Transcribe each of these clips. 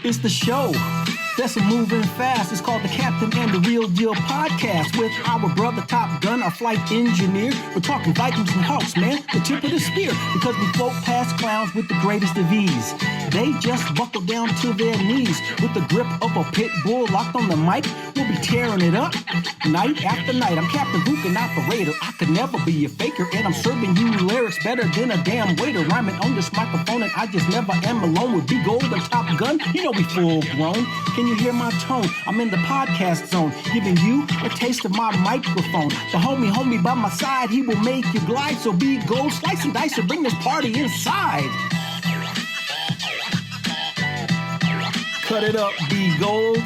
It's the show that's moving fast. It's called The Captain and the Real Deal Podcast with our brother Top Gun, our flight engineer. We're talking Vikings and Hawks, man, the tip of the spear, because we float past clowns with the greatest of ease. They just buckle down to their knees with the grip of a pit bull locked on the mic. We'll be tearing it up night after night. I'm Captain Luke, an operator. I could never be a faker, and I'm serving you lyrics better than a damn waiter. Rhyming on this microphone, and I just never am alone with Big Gold and Top Gun. You know we full grown. Can you hear my tone? I'm in the podcast zone, giving you a taste of my microphone. The homie by my side, he will make you glide. So Big Gold, slice and dice and bring this party inside. Cut it up, B Gold.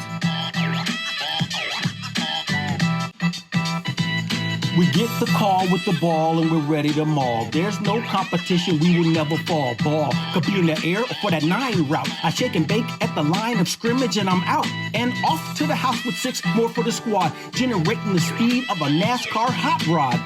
We get the call with the ball and we're ready to maul. There's no competition, we will never fall. Ball could be in the air or for that 9 route. I shake and bake at the line of scrimmage and I'm out. And off to the house with 6 more for the squad, generating the speed of a NASCAR hot rod.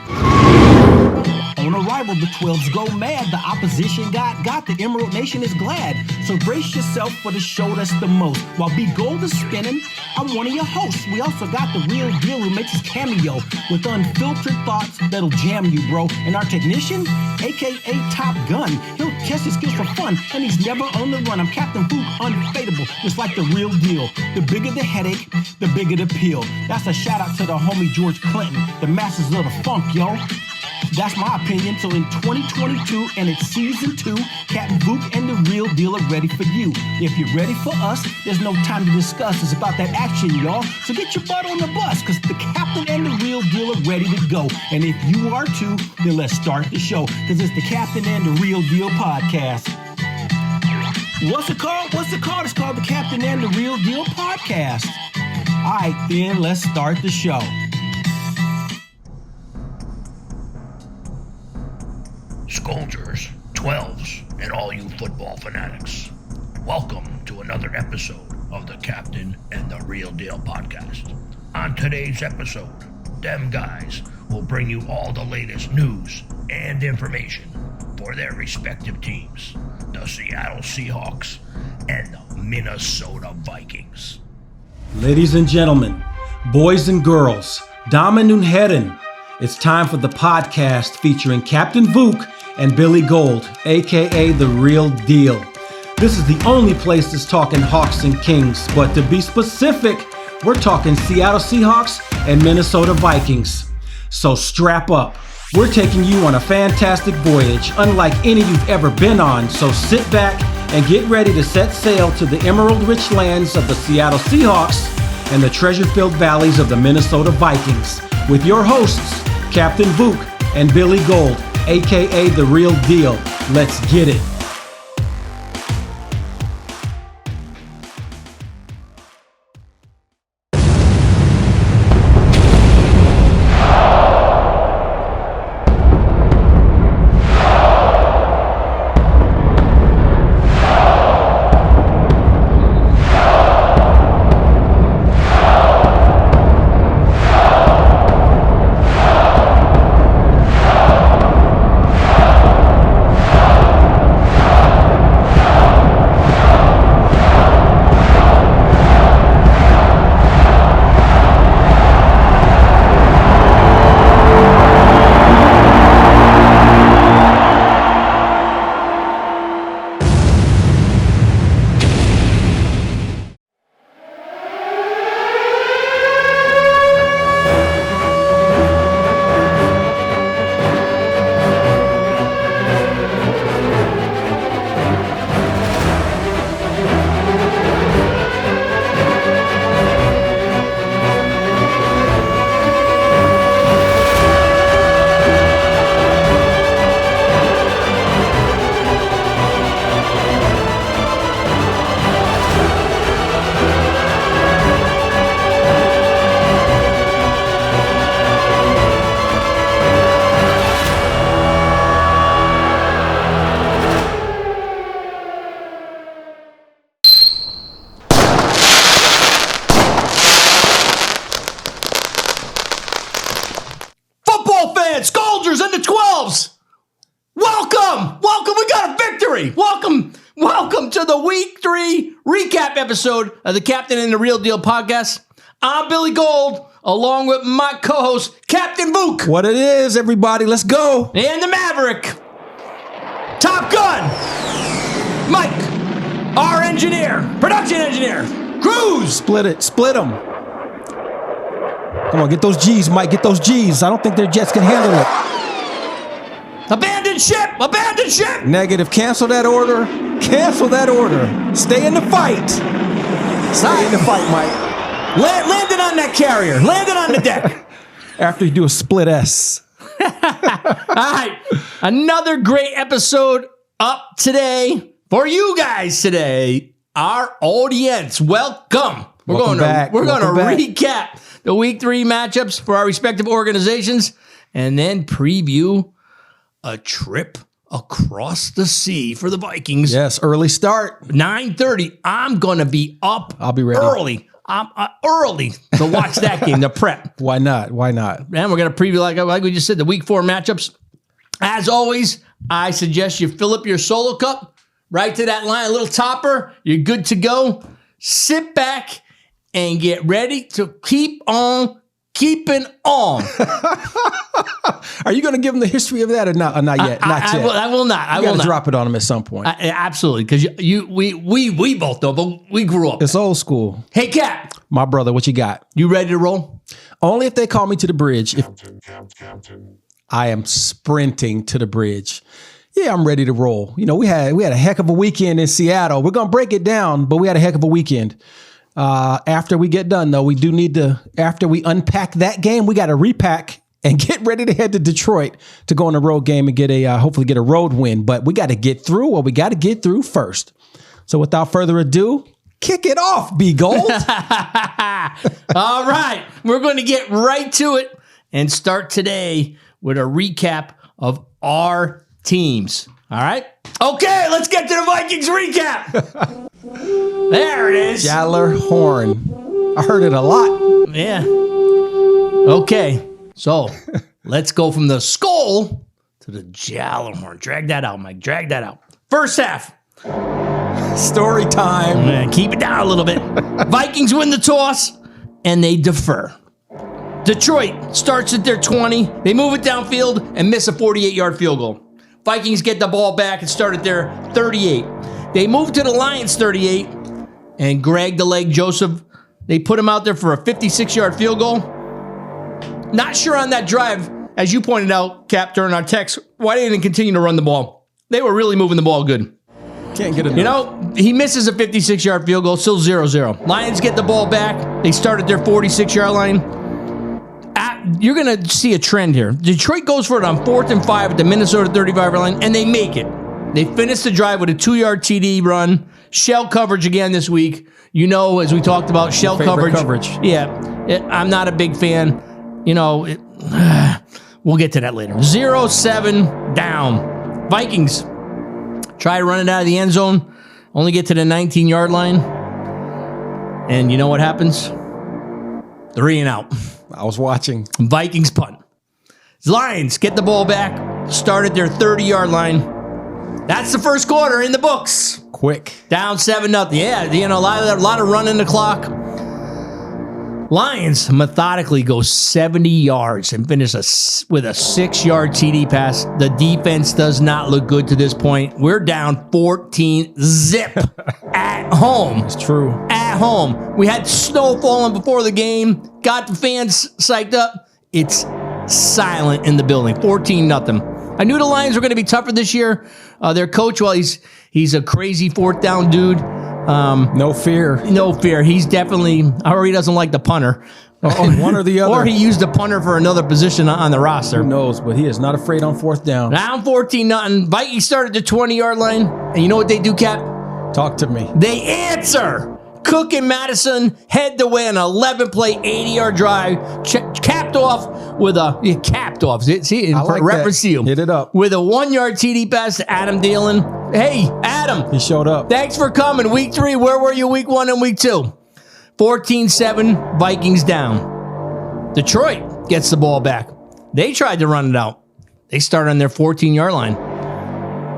On arrival, the 12s go mad. The opposition got the Emerald Nation is glad. So brace yourself for the show that's the most. While B Gold is spinning, I'm one of your hosts. We also got the real deal who makes his cameo with unfiltered thoughts that'll jam you, bro. And our technician, aka Top Gun, he'll test his skills for fun, and he's never on the run. I'm Captain Fook, unfadable, just like the real deal. The bigger the headache, the bigger the pill. That's a shout out to the homie George Clinton, the masters of the funk, yo. That's my opinion. So in 2022, and it's season 2, Captain Fook and the Real Deal are ready for you. If you're ready for us, there's no time to discuss. It's about that action, y'all. So get your butt on the bus, because the Captain and the Real Deal are ready to go. And if you are too, then let's start the show, because it's the Captain and the Real Deal Podcast. What's it called? It's called the Captain and the Real Deal Podcast. All right, then let's start the show. Soldiers, 12s, and all you football fanatics. Welcome to another episode of the Captain and the Real Deal Podcast. On today's episode, them guys will bring you all the latest news and information for their respective teams, the Seattle Seahawks and the Minnesota Vikings. Ladies and gentlemen, boys and girls, Damen und Herren, it's time for the podcast featuring Captain Fook and Billy Gold, aka The Real Deal. This is the only place that's talking Hawks and Kings, but to be specific, we're talking Seattle Seahawks and Minnesota Vikings. So strap up. We're taking you on a fantastic voyage, unlike any you've ever been on, so sit back and get ready to set sail to the emerald-rich lands of the Seattle Seahawks and the treasure-filled valleys of the Minnesota Vikings, with your hosts, Captain Fook and Billy Gold, aka The Real Deal. Let's get it. Welcome to the Week 3 recap episode of the Captain and the Real Deal podcast. I'm Billy Gold, along with my co-host, Captain Book. What it is, everybody. Let's go. And the Maverick. Top Gun. Mike, our engineer, production engineer. Cruz. Split them. Come on, get those G's, Mike. Get those G's. I don't think their jets can handle it. Abandon ship. Negative. Cancel that order. Stay in the fight. Mike. Landed on that carrier. Landed on the deck. After you do a split S. All right. Another great episode up today for you guys today. Our audience, welcome. We're going to recap the Week 3 matchups for our respective organizations and then preview a trip across the sea for the Vikings. Yes, early start. 9:30. I'm going to be up. I'll be ready. Early. I'm early to watch that game, the prep. Why not? And we're going to preview, like we just said, the Week 4 matchups. As always, I suggest you fill up your solo cup right to that line, a little topper. You're good to go. Sit back and get ready to keep on keeping on. Are you going to give them the history of that or not? Not yet. Not yet. I will not. I will not drop it on them at some point. Absolutely, because we both know, but we grew up. It's old school. Hey, Cap. My brother, what you got? You ready to roll? Only if they call me to the bridge. If I am sprinting to the bridge. Yeah, I'm ready to roll. You know, we had a heck of a weekend in Seattle. We're going to break it down, but we had a heck of a weekend. After we get done, though, we do need to, after we unpack that game, we got to repack and get ready to head to Detroit to go on a road game and get hopefully get a road win. But we got to get through what we got to get through first. So without further ado, kick it off, B Gold. All right. We're going to get right to it and start today with a recap of our teams. All right. Okay, let's get to the Vikings recap. There it is. Jaller Horn. I heard it a lot. Yeah. Okay. So let's go from the skull to the Jaller Horn. Drag that out, Mike. Drag that out. First half. Story time. Man, keep it down a little bit. Vikings win the toss and they defer. Detroit starts at their 20. They move it downfield and miss a 48-yard field goal. Vikings get the ball back and start at their 38. They move to the Lions 38 and Greg the Leg Joseph, they put him out there for a 56-yard field goal. Not sure on that drive, as you pointed out, Cap, during our text, why they didn't continue to run the ball. They were really moving the ball good. Can't get enough. You know, he misses a 56-yard field goal, still 0-0. Lions get the ball back. They start at their 46-yard line. You're going to see a trend here. Detroit goes for it on 4th and 5 at the Minnesota 35-yard line, and they make it. They finish the drive with a 2-yard TD run. Shell coverage again this week. You know, as we talked about, shell coverage. Yeah, I'm not a big fan. You know, we'll get to that later. 0-7 down. Vikings try to run it out of the end zone. Only get to the 19-yard line. And you know what happens? 3 and out. I was watching. Vikings punt. Lions get the ball back. Start at their 30-yard line. That's the first quarter in the books. Quick. Down 7-0. Yeah, you know, a lot of running the clock. Lions methodically go 70 yards and finish with a 6-yard TD pass. The defense does not look good to this point. We're down 14-zip at home. It's true. At home. We had snow falling before the game. Got the fans psyched up. It's silent in the building. 14-0. I knew the Lions were going to be tougher this year. Their coach, well, he's a crazy 4th down dude. No fear. He's definitely, or he doesn't like the punter. One or the other. Or he used the punter for another position on the roster. Who knows, but he is not afraid on 4th down. Down 14-0. Vikings started the 20-yard line. And you know what they do, Cap? Talk to me. They answer. Cook and Madison head the way on an 11-play, 80-yard drive, capped off with a capped off. See, like reference to you. Hit it up with a 1-yard TD pass to Adam Thielen. Hey, Adam, he showed up. Thanks for coming. Week 3. Where were you? Week 1 and Week 2. 14-7. Vikings down. Detroit gets the ball back. They tried to run it out. They start on their 14-yard line.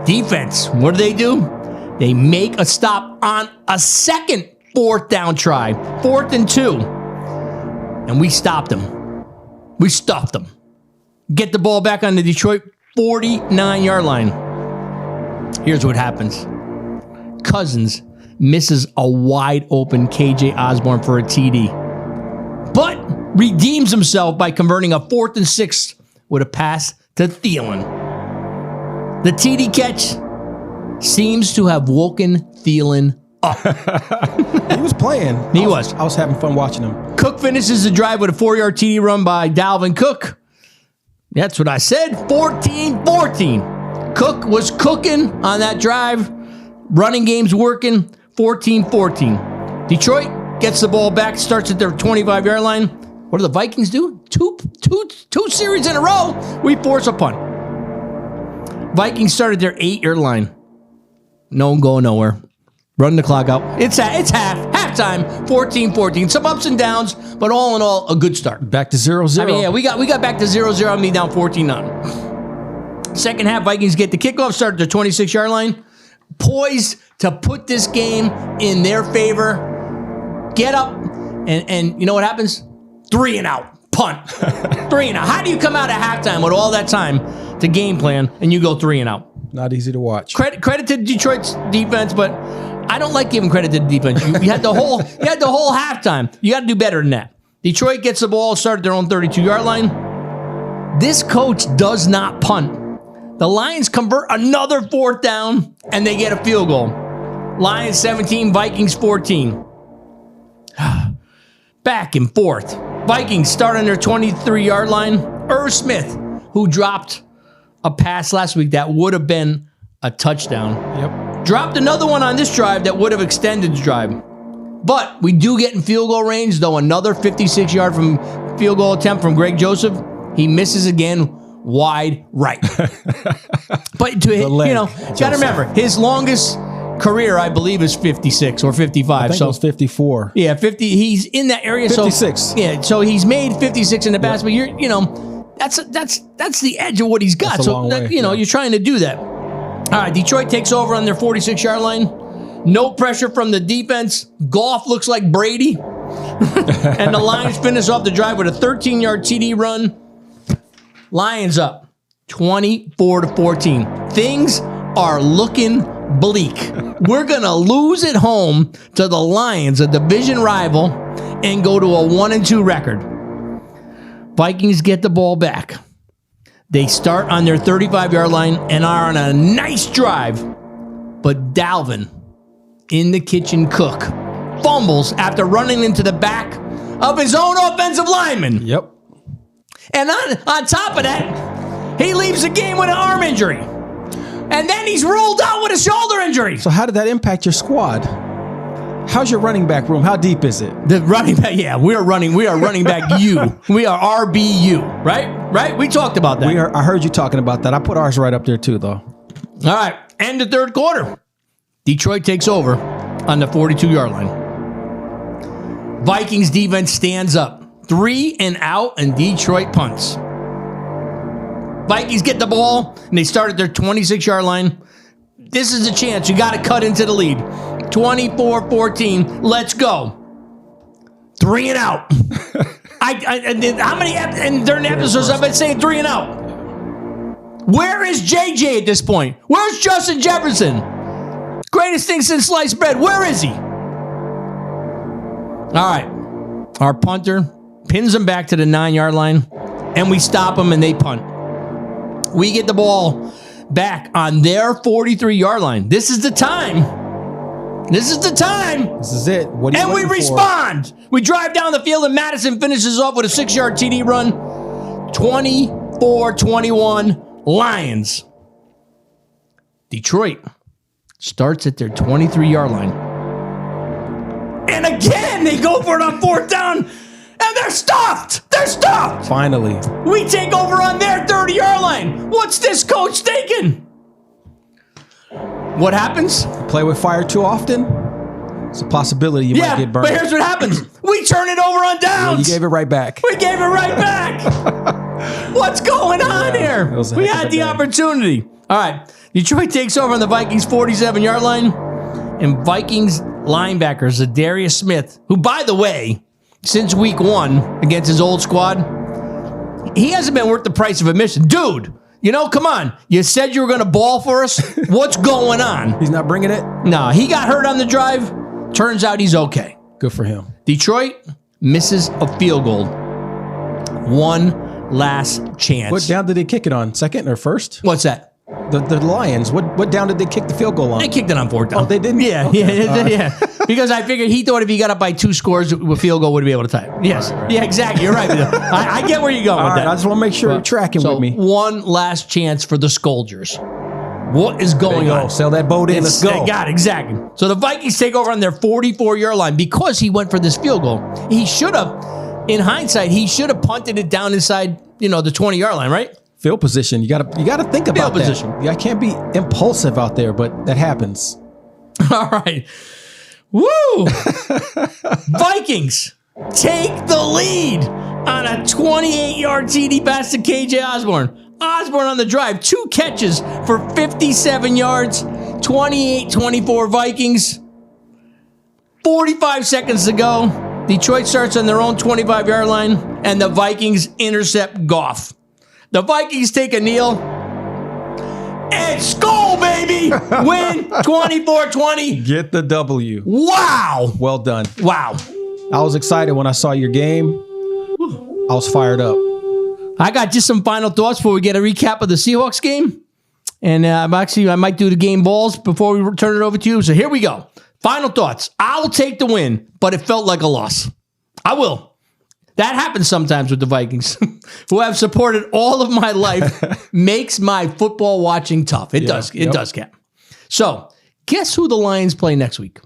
Defense. What do? They make a stop on a second 4th down try, 4th and 2. And we stopped them. We stuffed them. Get the ball back on the Detroit 49-yard line. Here's what happens. Cousins misses a wide open KJ Osborne for a TD, but redeems himself by converting a 4th and 6 with a pass to Thielen. The TD catch seems to have woken Thielen up. He was playing. He was. I was having fun watching him. Cook finishes the drive with a 4-yard TD run by Dalvin Cook. That's what I said. 14-14. Cook was cooking on that drive. Running game's working. 14-14. Detroit gets the ball back, starts at their 25-yard line. What do the Vikings do? Two series in a row. We force a punt. Vikings started their 8-yard line. No one going nowhere. Run the clock out. It's halftime. 14-14. Some ups and downs, but all in all, a good start. Back to 0-0. I mean, yeah, we got back to 0-0. I mean, down 14-9. Second half, Vikings get the kickoff, start at their 26-yard line. Poised to put this game in their favor. Get up, and you know what happens? 3 and out. Punt. 3 and out. How do you come out at halftime with all that time to game plan, and you go 3 and out? Not easy to watch. Credit to Detroit's defense, but I don't like giving credit to the defense. You had the whole halftime. You got to do better than that. Detroit gets the ball, started their own 32-yard line. This coach does not punt. The Lions convert another 4th down, and they get a field goal. Lions 17, Vikings 14. Back and forth. Vikings start on their 23-yard line. Irv Smith, who dropped a pass last week that would have been a touchdown. Yep. Dropped another one on this drive that would have extended the drive. But we do get in field goal range, though another 56-yard from field goal attempt from Greg Joseph. He misses again. Wide right. But to hit, got to remember, his longest career, I believe, is 56 or 55. I think it was 54. Yeah, 50. He's in that area. 56. So, yeah, so he's made 56 in the past, but that's the edge of what he's got. That's a long way. You're trying to do that. All right, Detroit takes over on their 46-yard line. No pressure from the defense. Goff looks like Brady. And the Lions finish off the drive with a 13-yard TD run. Lions up 24-14. Things are looking bleak. We're going to lose at home to the Lions, a division rival, and go to a 1-2 record. Vikings get the ball back. They start on their 35-yard line and are on a nice drive. But Dalvin, in the kitchen cook, fumbles after running into the back of his own offensive lineman. Yep. And on top of that, he leaves the game with an arm injury. And then he's ruled out with a shoulder injury. So how did that impact your squad? How's your running back room? How deep is it? The running back, yeah, we are running back U. We are RBU, right? We talked about that. I heard you talking about that. I put ours right up there too, though. All right, end of third quarter. Detroit takes over on the 42-yard line. Vikings defense stands up. 3 and out, and Detroit punts. Vikings get the ball, and they start at their 26-yard line. This is a chance. You got to cut into the lead. 24-14. Let's go. 3 and out. How many during the episodes I've been saying 3 and out? Where is JJ at this point? Where's Justin Jefferson? Greatest thing since sliced bread. Where is he? All right. Our punter pins him back to the 9-yard line, and we stop him, and they punt. We get the ball back on their 43-yard line. This is the time. This is the time. This is it. What are you and we respond. We drive down the field, and Madison finishes off with a 6-yard TD run. 24-21 Lions. Detroit starts at their 23-yard line. And again, they go for it on 4th down. And they're stuffed. They're stuffed. Finally. We take over on their 30-yard line. What's this coach thinking? What happens? Play with fire too often? It's a possibility you might get burned. But here's what happens. We turn it over on downs. Yeah, you gave it right back. We gave it right back. What's going on here? We had the opportunity. All right. Detroit takes over on the Vikings' 47-yard line. And Vikings linebacker Zadarius Smith, who, by the way, since week 1 against his old squad, he hasn't been worth the price of admission. Dude, come on. You said you were going to ball for us. What's going on? He's not bringing it? No, he got hurt on the drive. Turns out he's okay. Good for him. Detroit misses a field goal. One last chance. What down did they kick it on? Second or first? What's that? The Lions. What down did they kick the field goal on? They kicked it on 4th down. Oh, they didn't? Yeah, Okay. yeah. Because I figured he thought if he got up by 2 scores, a field goal would be able to tie it. Yes. Right. Yeah, exactly. You're right. I get where you're going with that. I just want to make sure you're tracking with me. One last chance for the Scolders. What is going on? Sell that boat in. Let's go. Got it, exactly. So the Vikings take over on their 44-yard line because he went for this field goal. He should have, in hindsight, punted it down inside, the 20-yard line, right? Field position. You gotta think about that. Position. I can't be impulsive out there, but that happens. All right. Woo! Vikings take the lead on a 28-yard TD pass to KJ Osborne. Osborne on the drive, 2 catches for 57 yards, 28-24 Vikings. 45 seconds to go. Detroit starts on their own 25-yard line, and the Vikings intercept Goff. The Vikings take a kneel. And skull, baby! Win 24-20. Get the W. Wow! Well done. Wow. I was excited when I saw your game. I was fired up. I got just some final thoughts before we get a recap of the Seahawks game. And I might do the game balls before we turn it over to you. So here we go. Final thoughts. I'll take the win, but it felt like a loss. I will. That happens sometimes with the Vikings, who have supported all of my life, makes my football watching tough. It does. It does, Cap. So guess who the Lions play next week?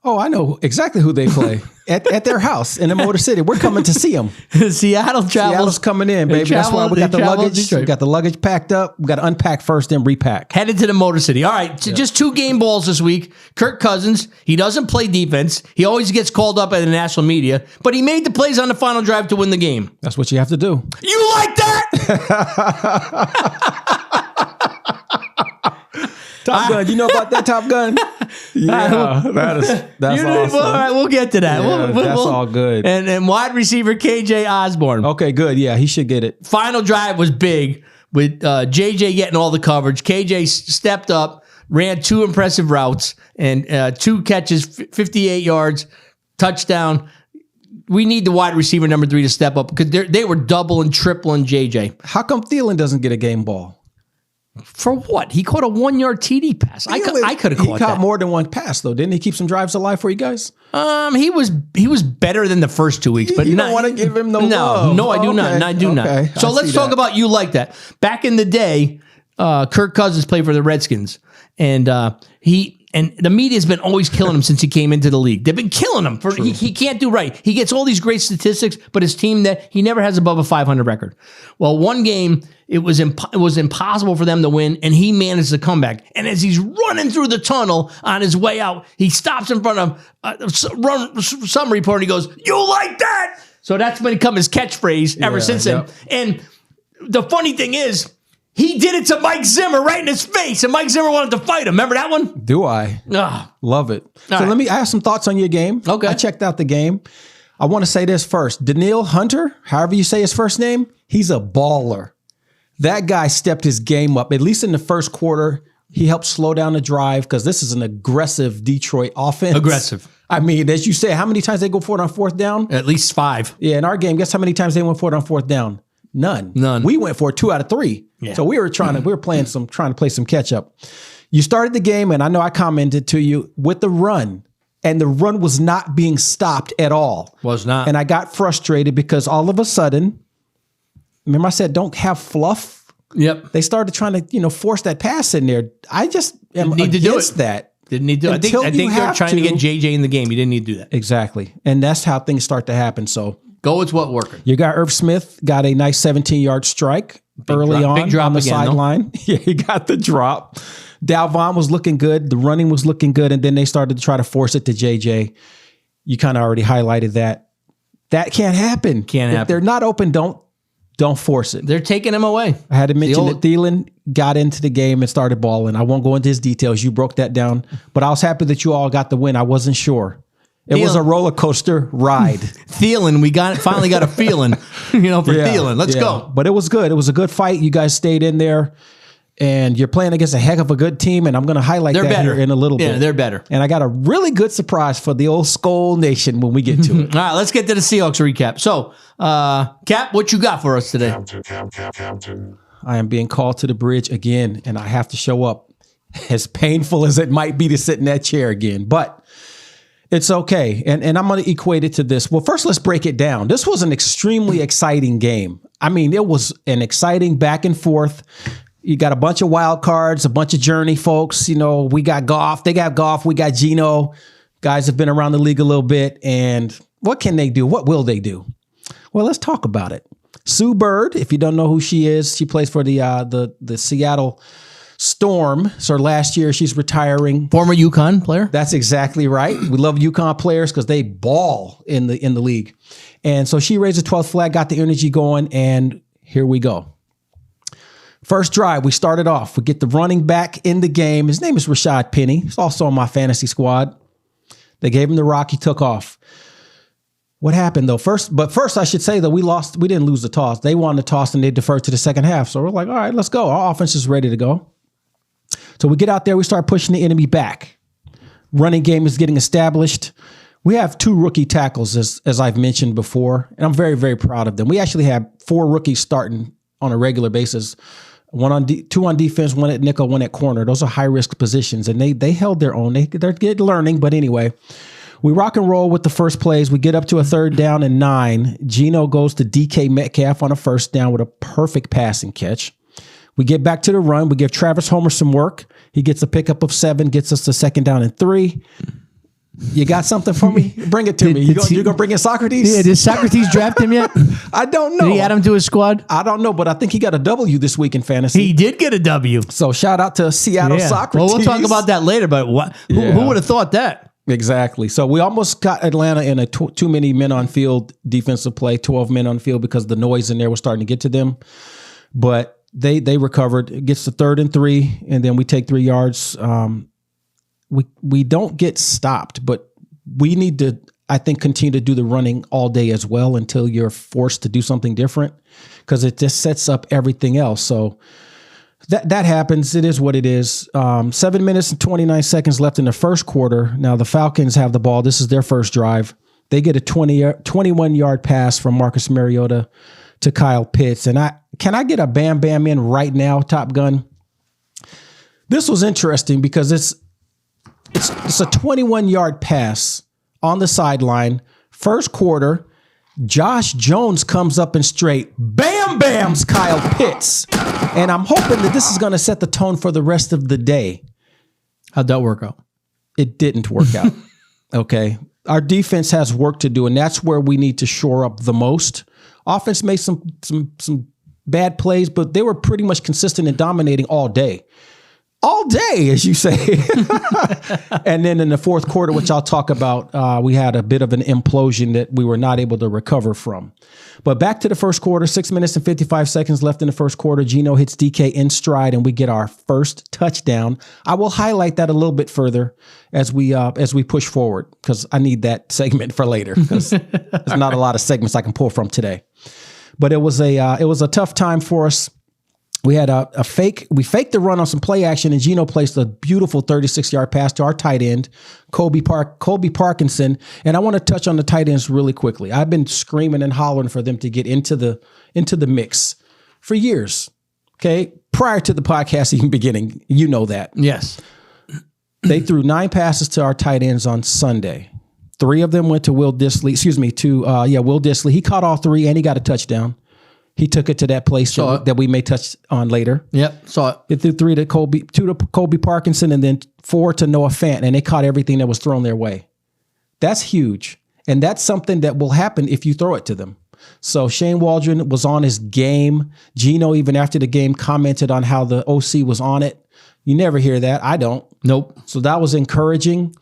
Oh, I know exactly who they play at their house in the Motor City. We're coming to see them. Seattle travels. Seattle's coming in, baby. That's why we got the luggage. We got the luggage packed up. We got to unpack first, then repack. Headed to the Motor City. All right, so just 2 game balls this week. Kirk Cousins, he doesn't play defense. He always gets called up by the national media, but he made the plays on the final drive to win the game. That's what you have to do. You like that? Top Gun. You know about that Top Gun? Yeah, that's awesome. All right, we'll get to that. Yeah, that's all good. And wide receiver KJ Osborne. Okay, good. Yeah, he should get it. Final drive was big with JJ getting all the coverage. KJ stepped up, ran 2 impressive routes, and 2 catches, 58 yards, touchdown. We need the wide receiver number 3 to step up because they were double and tripling JJ. How come Thielen doesn't get a game ball? For what? He caught a 1-yard TD pass. I could have caught that. He caught more than 1 pass, though. Didn't he keep some drives alive for you guys? He was better than the first 2 weeks, but you don't want to give him no love. No, I do not. I do not. So let's talk about you like that. Back in the day, Kirk Cousins played for the Redskins, and the media's been always killing him since he came into the league. They've been killing him. He can't do right. He gets all these great statistics, but his team he never has above a 500 record. Well, one game, it was impossible for them to win, and he managed the comeback. And as he's running through the tunnel on his way out, he stops in front of some reporter, and he goes, "You like that?" So that's become his catchphrase ever since then. And the funny thing is, he did it to Mike Zimmer right in his face, and Mike Zimmer wanted to fight him. Remember that one? Do I? Love it. So right. I have some thoughts on your game. Okay. I checked out the game. I want to say this first. Daniil Hunter, however you say his first name, he's a baller. That guy stepped his game up, at least in the first quarter. He helped slow down the drive because this is an aggressive Detroit offense. Aggressive. I mean, as you say, how many times they go for it on 4th down? At least 5. Yeah, in our game, guess how many times they went for it on 4th down? None. We went for it 2 out of 3. Yeah. So we were trying to play some catch up. You started the game, and I know I commented to you with the run, and the run was not being stopped at all. Was not. And I got frustrated because all of a sudden, remember I said don't have fluff. Yep. They started trying to force that pass in there. I just am Didn't need to do against it. that. Didn't need to. I think they're trying to get JJ in the game. You didn't need to do that. Exactly, and that's how things start to happen. So. Go with what working. Your guy Irv Smith got a nice 17-yard strike early on the sideline. Yeah, he got the drop. Dalvin was looking good. The running was looking good. And then they started to try to force it to JJ. You kind of already highlighted that. That can't happen. Can't happen. If they're not open, don't Don't force it. They're taking him away. I had to mention that Thielen got into the game and started balling. I won't go into his details. You broke that down. But I was happy that you all got the win. I wasn't sure. It was a roller coaster ride. Thielen, finally got a feeling, for Thielen. Let's go. But it was good. It was a good fight. You guys stayed in there. And you're playing against a heck of a good team, and I'm going to highlight that here in a little bit. Yeah, they're better. And I got a really good surprise for the old Skull Nation when we get to it. All right, let's get to the Seahawks recap. So, Cap, what you got for us today? I am being called to the bridge again, and I have to show up. As painful as it might be to sit in that chair again, but it's okay. And I'm going to equate it to this. Well, first, let's break it down. This was an extremely exciting game. I mean, it was an exciting back and forth. You got a bunch of wild cards, a bunch of journey folks. We got Goff. They got Goff. We got Geno. Guys have been around the league a little bit. And what can they do? What will they do? Well, let's talk about it. Sue Bird, if you don't know who she is, she plays for the Seattle Storm. So last year she's retiring. Former UConn player. That's exactly right. We love UConn players because they ball in the league. And so she raised the 12th flag, got the energy going, and here we go. First drive, we started off. We get the running back in the game. His name is Rashad Penny. He's also on my fantasy squad. They gave him the rock. He took off. What happened, though? First, I should say that we didn't lose the toss. They won the toss, and they deferred to the second half. So we're like, all right, let's go. Our offense is ready to go. So we get out there. We start pushing the enemy back. Running game is getting established. We have 2 rookie tackles, as I've mentioned before, and I'm very, very proud of them. We actually have 4 rookies starting on a regular basis. 2 on defense, 1 at nickel, 1 at corner. Those are high-risk positions, and they held their own. They're good learning, but anyway, we rock and roll with the first plays. We get up to a 3rd down and 9. Geno goes to DK Metcalf on a 1st down with a perfect passing catch. We get back to the run. We give Travis Homer some work. He gets a pickup of 7, gets us to 2nd down and 3. You got something for me? Bring it to me. You going to bring in Socrates? Yeah, did Socrates draft him yet? I don't know. Did he add him to his squad? I don't know, but I think he got a W this week in fantasy. He did get a W. So shout out to Seattle Socrates. Well, we'll talk about that later, but who would have thought that? Exactly. So we almost got Atlanta in a too many men on field defensive play, 12 men on field, because the noise in there was starting to get to them. But they recovered. It gets to 3rd and 3, and then we take 3 yards. We don't get stopped, but we need to, I think, continue to do the running all day as well until you're forced to do something different, because it just sets up everything else. So that happens. It is what it is. 7 minutes and 29 seconds left in the first quarter. Now the Falcons have the ball. This is their first drive. They get a 21-yard pass from Marcus Mariota to Kyle Pitts. And can I get a bam bam in right now, Top Gun? This was interesting because it's a 21-yard pass on the sideline. First quarter, Josh Jones comes up and straight bams Kyle Pitts. And I'm hoping that this is going to set the tone for the rest of the day. How'd that work out? It didn't work out. Okay. Our defense has work to do, and that's where we need to shore up the most. Offense made some bad plays, but they were pretty much consistent in dominating all day. All day, as you say. And then in the fourth quarter, which I'll talk about, we had a bit of an implosion that we were not able to recover from. But back to the first quarter, 6 minutes and 55 seconds left in the first quarter. Geno hits DK in stride, and we get our first touchdown. I will highlight that a little bit further as we push forward, because I need that segment for later, because there's not a lot of segments I can pull from today. But it was a tough time for us. We had we faked the run on some play action, and Geno placed a beautiful 36-yard pass to our tight end, Colby Parkinson. And I want to touch on the tight ends really quickly. I've been screaming and hollering for them to get into the mix for years. Okay. Prior to the podcast even beginning, you know that. Yes. They threw 9 passes to our tight ends on Sunday. 3 of them went to Will Dissly. Will Dissly. He caught all 3 and he got a touchdown. He took it to that place that we may touch on later. Yep, saw it. It threw 2 to Colby Parkinson, and then 4 to Noah Fant, and they caught everything that was thrown their way. That's huge, and that's something that will happen if you throw it to them. So Shane Waldron was on his game. Geno, even after the game, commented on how the OC was on it. You never hear that. I don't. Nope. So that was encouraging.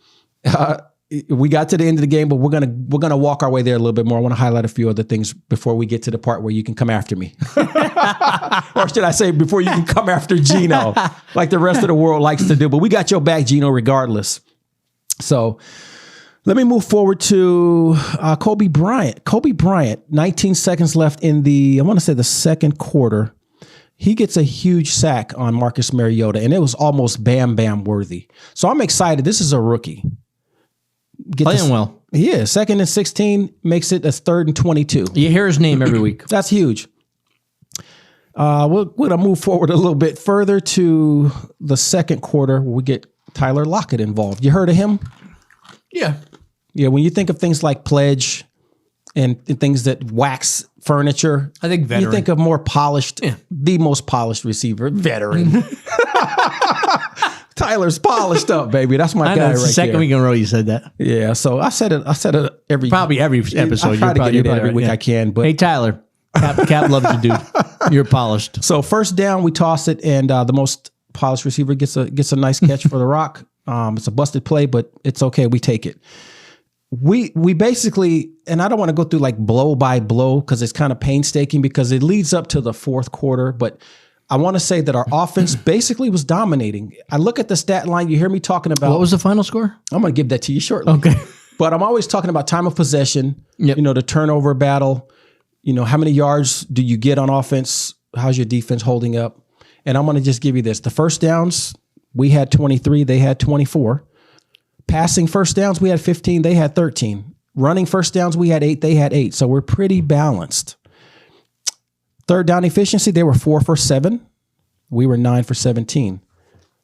we got to the end of the game, but we're gonna walk our way there a little bit more. I want to highlight a few other things before we get to the part where you can come after me, or should I say, before you can come after Gino, like the rest of the world likes to do. But we got your back, Gino, regardless. So let me move forward to Kobe Bryant. Kobe Bryant, 19 seconds left in the second quarter. He gets a huge sack on Marcus Mariota, and it was almost Bam Bam worthy. So I'm excited. This is a rookie. Playing well. Yeah, 2nd and 16 makes it a 3rd and 22. You hear his name every week. That's huge. We're going to move forward a little bit further to the second quarter where we get Tyler Lockett involved. You heard of him? Yeah. Yeah, when you think of things like pledge and things that wax furniture, I think veteran. You think of more polished, the most polished receiver, veteran. Tyler's polished up, baby. That's my guy right there. Second week in a row you said that. Yeah, so I said it every episode. I try to get it every week I can. But hey, Tyler, Cap loves you, dude. You're polished. So first down, we toss it, and the most polished receiver gets a nice catch for the rock. It's a busted play, but it's okay. We take it. We basically, and I don't want to go through like blow by blow because it's kind of painstaking because it leads up to the fourth quarter, but I want to say that our offense basically was dominating. I look at the stat line. You hear me talking about. What was the final score? I'm going to give that to you shortly. Okay. But I'm always talking about time of possession, the turnover battle, how many yards do you get on offense? How's your defense holding up? And I'm going to just give you this. The first downs, we had 23. They had 24. Passing first downs, we had 15. They had 13. Running first downs, we had 8. They had 8. So we're pretty balanced. Third down efficiency, they were 4 for 7. We were 9 for 17.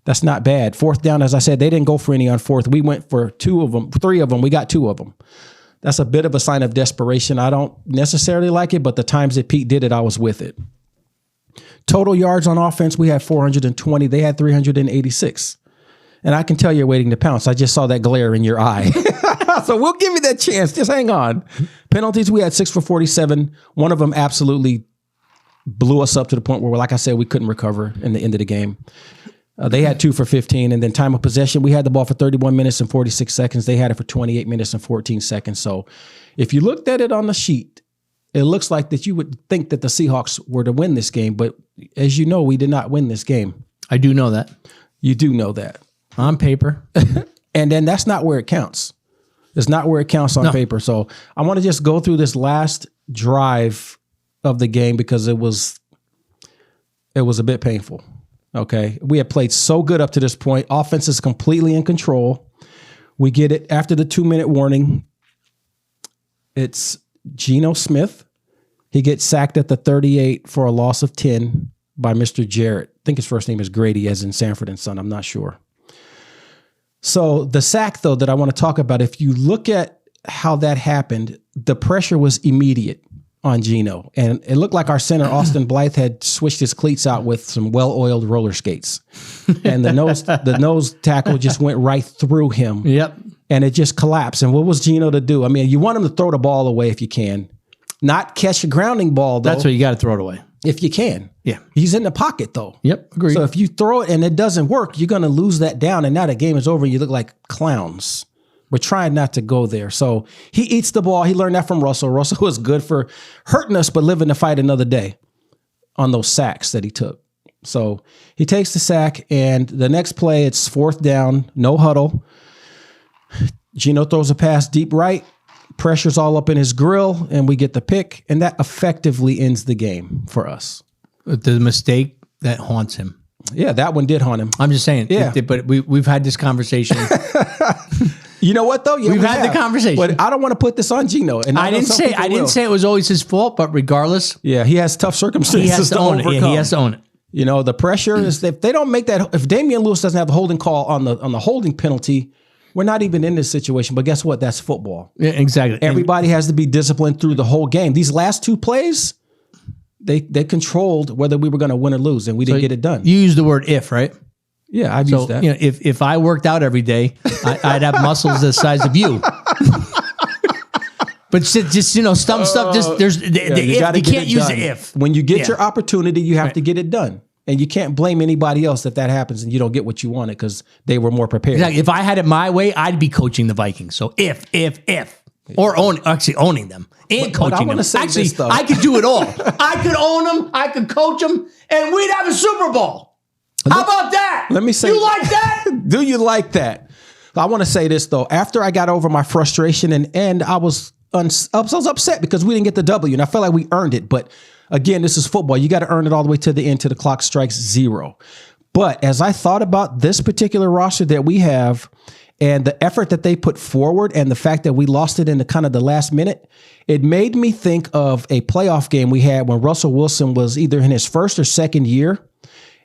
That's not bad. Fourth down, as I said, they didn't go for any on fourth. We went for 3 of them. We got 2 of them. That's a bit of a sign of desperation. I don't necessarily like it, but the times that Pete did it, I was with it. Total yards on offense, we had 420. They had 386. And I can tell you're waiting to pounce. I just saw that glare in your eye. So we'll give you that chance. Just hang on. Penalties, we had 6 for 47. One of them absolutely blew us up to the point where, like I said, we couldn't recover in the end of the game. They had 2 for 15. And then time of possession, we had the ball for 31 minutes and 46 seconds. They had it for 28 minutes and 14 seconds. So if you looked at it on the sheet, it looks like that you would think that the Seahawks were to win this game. But as you know, we did not win this game. I do know that. You do know that. On paper. And then that's not where it counts. It's not where it counts on paper. So I want to just go through this last drive of the game because it was a bit painful. Okay. We had played so good up to this point. Offense is completely in control. We get it after the 2-minute warning. It's Geno Smith. He gets sacked at the 38 for a loss of 10 by Mr. Jarrett. I think his first name is Grady, as in Sanford and Son. I'm not sure. So the sack, though, that I want to talk about, if you look at how that happened, the pressure was immediate on Geno. And it looked like our center, Austin Blythe, had switched his cleats out with some well-oiled roller skates. And the nose tackle just went right through him. Yep. And it just collapsed. And what was Geno to do? I mean, you want him to throw the ball away if you can. Not catch a grounding ball, though. That's what you got to throw it away. If you can. Yeah. He's in the pocket, though. Yep, agreed. So if you throw it and it doesn't work, you're going to lose that down. And now the game is over and you look like clowns. We're trying not to go there. So he eats the ball. He learned that from Russell. Russell was good for hurting us, but living to fight another day on those sacks that he took. So he takes the sack, and the next play, it's 4th down, no huddle. Geno throws a pass deep right. Pressure's all up in his grill, and we get the pick, and that effectively ends the game for us. The mistake that haunts him. Yeah, that one did haunt him. I'm just saying. Yeah. But we've had this conversation. You know what, though? Yeah, we've had the conversation. But I don't want to put this on Geno. And I didn't say it was always his fault, but regardless. Yeah, he has tough circumstances he has to own overcome. it. Yeah, he has to own it. You know, the pressure is if they don't make that, if Damian Lewis doesn't have the holding call on the holding penalty, we're not even in this situation. But guess what? That's football. Yeah, exactly. Everybody has to be disciplined through the whole game. These last 2 plays, they controlled whether we were going to win or lose, and we didn't get it done. You used the word "if," right? Yeah, I've used that. You know, if I worked out every day, I'd have muscles the size of you. But just some stuff. Just there's you can't use the if. When you get your opportunity, you have to get it done. And you can't blame anybody else if that happens and you don't get what you wanted because they were more prepared. Exactly. If I had it my way, I'd be coaching the Vikings. So if. Or owning them and coaching them. Actually, I could do it all. I could own them, I could coach them, and we'd have a Super Bowl. How about that? Let me say, you like that? Do you like that? I want to say this though. After I got over my frustration and I was upset because we didn't get the W, and I felt like we earned it. But again, this is football. You got to earn it all the way to the end till the clock strikes 0. But as I thought about this particular roster that we have, and the effort that they put forward and the fact that we lost it in the kind of the last minute, it made me think of a playoff game we had when Russell Wilson was either in his first or second year.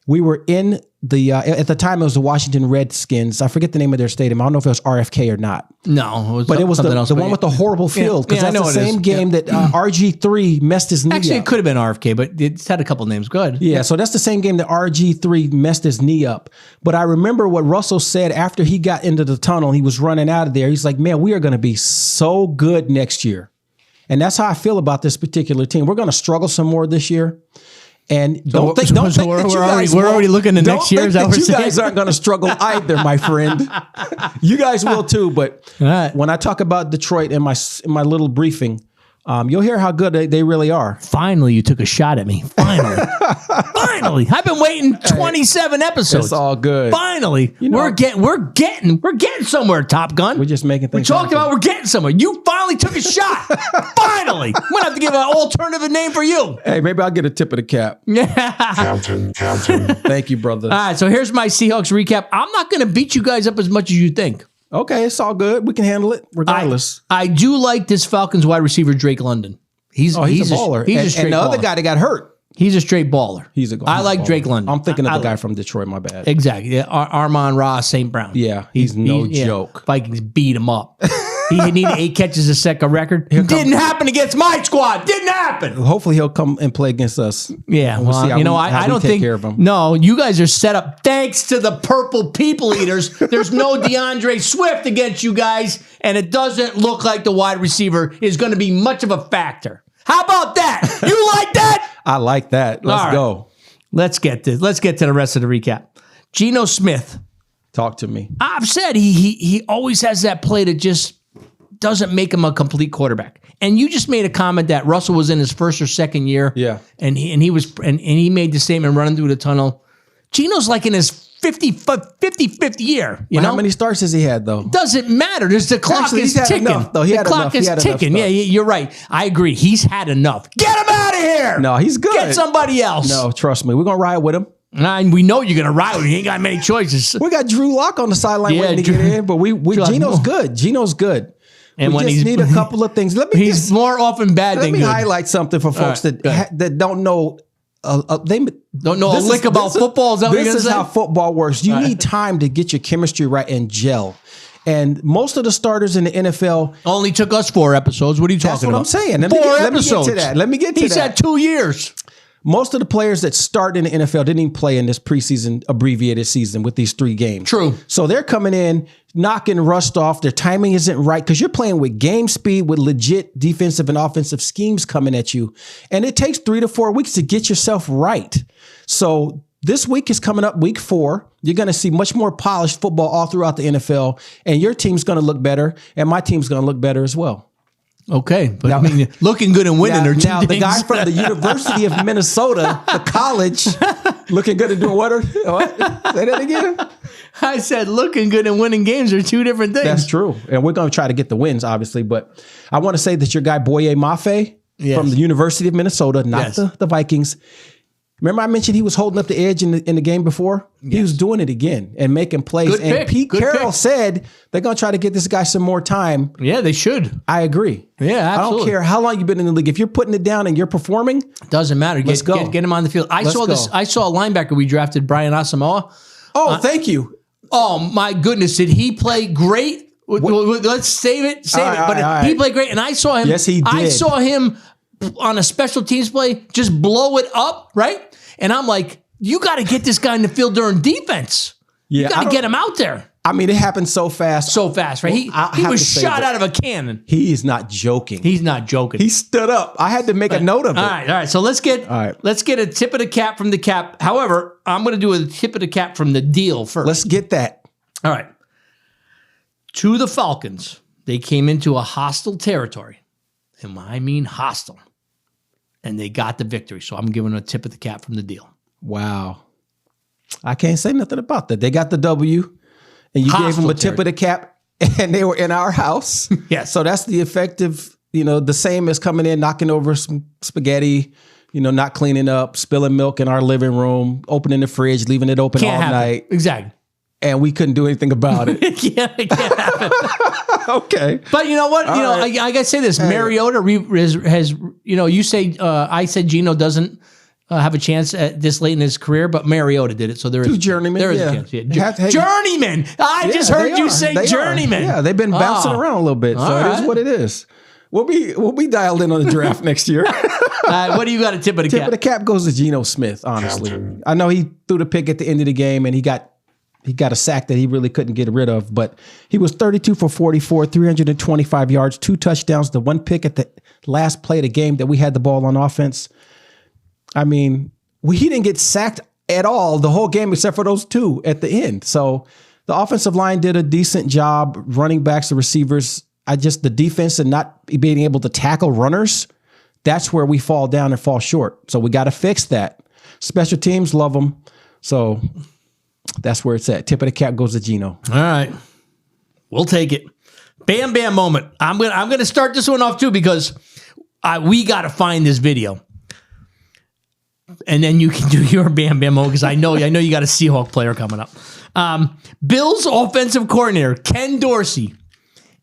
We were in the, at the time it was the Washington Redskins. I forget the name of their stadium. I don't know if it was RFK or not. No. But it was the one with the horrible field. Because that's the same game that RG3 messed his knee up. Actually, it could have been RFK, but it's had a couple names. Good. Yeah, so that's the same game that RG3 messed his knee up. But I remember what Russell said after he got into the tunnel. He was running out of there. He's like, man, we are going to be so good next year. And that's how I feel about this particular team. We're going to struggle some more this year. And don't think we're already looking at next year. You guys aren't going to struggle either, my friend. You guys will too. But when I talk about Detroit in my little briefing, you'll hear how good they really are. Finally, you took a shot at me. Finally. Finally. I've been waiting 27 episodes. It's all good. Finally. We're getting somewhere, Top Gun. We're just making things we're getting somewhere. You finally took a shot. Finally. I'm going to have to give an alternative name for you. Hey, maybe I'll get a tip of the cap. Captain. Thank you, brother. All right, so here's my Seahawks recap. I'm not going to beat you guys up as much as you think. Okay, it's all good. We can handle it regardless. I do like this Falcons wide receiver, Drake London. He's a baller. He's a straight and the baller. other guy that got hurt. He's a straight baller. I like baller. Drake London. I'm thinking of the guy from Detroit, my bad. Exactly. Yeah, Armon Ross St. Brown. Yeah, he's no joke. Vikings beat him up. He needed 8 catches to set a record. Didn't happen against my squad. Didn't happen. Hopefully he'll come and play against us. Yeah, well, I don't think. No, you guys are set up. Thanks to the purple people eaters, there's no DeAndre Swift against you guys, and it doesn't look like the wide receiver is going to be much of a factor. How about that? You like that? I like that. Let's go. Let's get to the rest of the recap. Geno Smith. Talk to me. I've said he always has that play that just doesn't make him a complete quarterback. And you just made a comment that Russell was in his first or second year. Yeah. And he made the statement running through the tunnel. Geno's like in his 55th year. How many starts has he had though? Doesn't matter. The clock is ticking. The clock is ticking. Yeah, you're right. I agree. He's had enough. Get him out of here. No, he's good. Get somebody else. No, trust me. We're going to ride with him. And we know you're going to ride with him. He ain't got many choices. We got Drew Lock on the sideline waiting to get in, but Geno's good. Geno's good. And we just need a couple of things. He's more often bad than good. Let me highlight something for folks that don't know. They don't know a lick about football. Is that what you're this is how football works. You need time to get your chemistry right and gel. And most of the starters in the NFL only took us 4 episodes. What are you talking about? That's what I'm saying. Let me get to that. Let me get to that. He said 2 years. Most of the players that start in the NFL didn't even play in this preseason abbreviated season with these 3 games. True. So they're coming in, knocking rust off. Their timing isn't right because you're playing with game speed with legit defensive and offensive schemes coming at you. And it takes 3 to 4 weeks to get yourself right. So this week is coming up, week 4. You're going to see much more polished football all throughout the NFL. And your team's going to look better. And my team's going to look better as well. Okay, but now, looking good and winning are two things. The guy from the University of Minnesota, the college, looking good and doing what? Say that again? I said looking good and winning games are 2 different things. That's true. And we're going to try to get the wins, obviously. But I want to say that your guy, Boye Mafe, from the University of Minnesota, not the Vikings. Remember I mentioned he was holding up the edge in the game before? Yes. He was doing it again and making plays. Good pick. Pete Carroll said they're going to try to get this guy some more time. Yeah, they should. I agree. Yeah, absolutely. I don't care how long you've been in the league. If you're putting it down and you're performing, doesn't matter. Let's go. Get him on the field. I saw a linebacker we drafted, Bryant Asamoah. Oh, thank you. Oh my goodness, did he play great? Let's save it. He played great, and I saw him. Yes, he did. I saw him on a special teams play just blow it up, right? And I'm like, you got to get this guy in the field during defense. Yeah, you got to get him out there. I mean, it happened so fast. So fast, right? He was shot out of a cannon. He is not joking. He's not joking. He stood up. I had to make a note of it. All right. So let's get a tip of the cap from the cap. However, I'm going to do a tip of the cap from the deal first. Let's get that. All right. To the Falcons, they came into a hostile territory. And I mean hostile. And they got the victory. So I'm giving a tip of the cap from the deal. Wow. I can't say nothing about that. They got the W, and you gave them a tip of the cap, and they were in our house. Yeah. So that's the effective, the same as coming in, knocking over some spaghetti, not cleaning up, spilling milk in our living room, opening the fridge, leaving it open all night. Exactly. And we couldn't do anything about it. It can't happen. Okay. But you know what? I gotta say this. Mariota has you say, I said Geno doesn't have a chance at this late in his career, but Mariota did it. So there is two journeymen. There is a chance. Yeah. Journeyman. I just heard you say journeyman. Yeah, they've been bouncing around a little bit. So it is what it is. We'll be dialed in on the draft next year. What do you got a tip of the cap? Tip of the cap goes to Geno Smith, honestly. I know he threw the pick at the end of the game, and he got a sack that he really couldn't get rid of, but he was 32 for 44, 325 yards, 2 touchdowns, the 1 pick at the last play of the game that we had the ball on offense. I mean, he didn't get sacked at all the whole game except for those 2 at the end. So the offensive line did a decent job, running backs, the receivers. The defense and not being able to tackle runners, that's where we fall down and fall short. So we got to fix that. Special teams, love them. So that's where it's at. Tip of the cap goes to Geno. All right. We'll take it. Bam Bam moment. I'm gonna start this one off too because we got to find this video. And then you can do your Bam Bam moment because I know you got a Seahawk player coming up. Bills offensive coordinator Ken Dorsey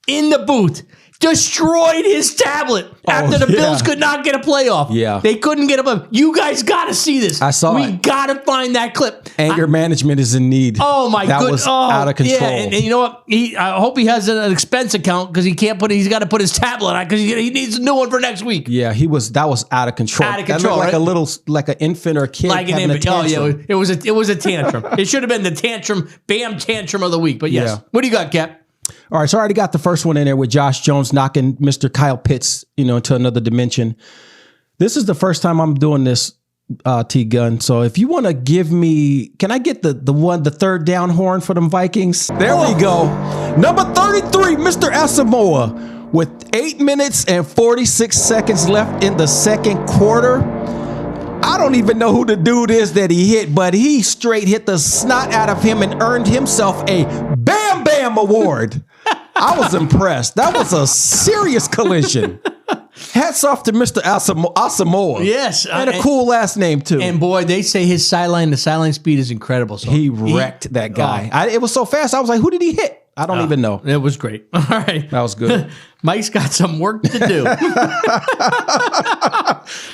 in the booth destroyed his tablet after the Bills could not get a playoff. Yeah. They couldn't get a playoff. You guys got to see this. I saw it. We got to find that clip. Anger management is in need. Oh, my goodness. That was out of control. Yeah, and you know what? I hope he has an expense account because he's got to put his tablet on because he needs a new one for next week. Yeah, that was out of control. Out of control, that looked like an infant or a kid like having a tantrum. Oh, yeah, it was a tantrum. It should have been the tantrum of the week. But yes. Yeah. What do you got, Cap? All right, so I already got the first one in there with Josh Jones knocking Mr. Kyle Pitts, into another dimension. This is the first time I'm doing this, T-Gun. So if you want to give me, can I get the third down horn for them Vikings? There we go. Number 33, Mr. Asamoah, with 8 minutes and 46 seconds left in the second quarter. I don't even know who the dude is that he hit, but he straight hit the snot out of him and earned himself a Bam Bam award. I was impressed. That was a serious collision. Hats off to Mr. Asamoah. Yes. And a cool last name, too. And boy, they say the sideline speed is incredible. So he wrecked that guy. It was so fast. I was like, who did he hit? I don't even know. It was great. All right. That was good. Mike's got some work to do.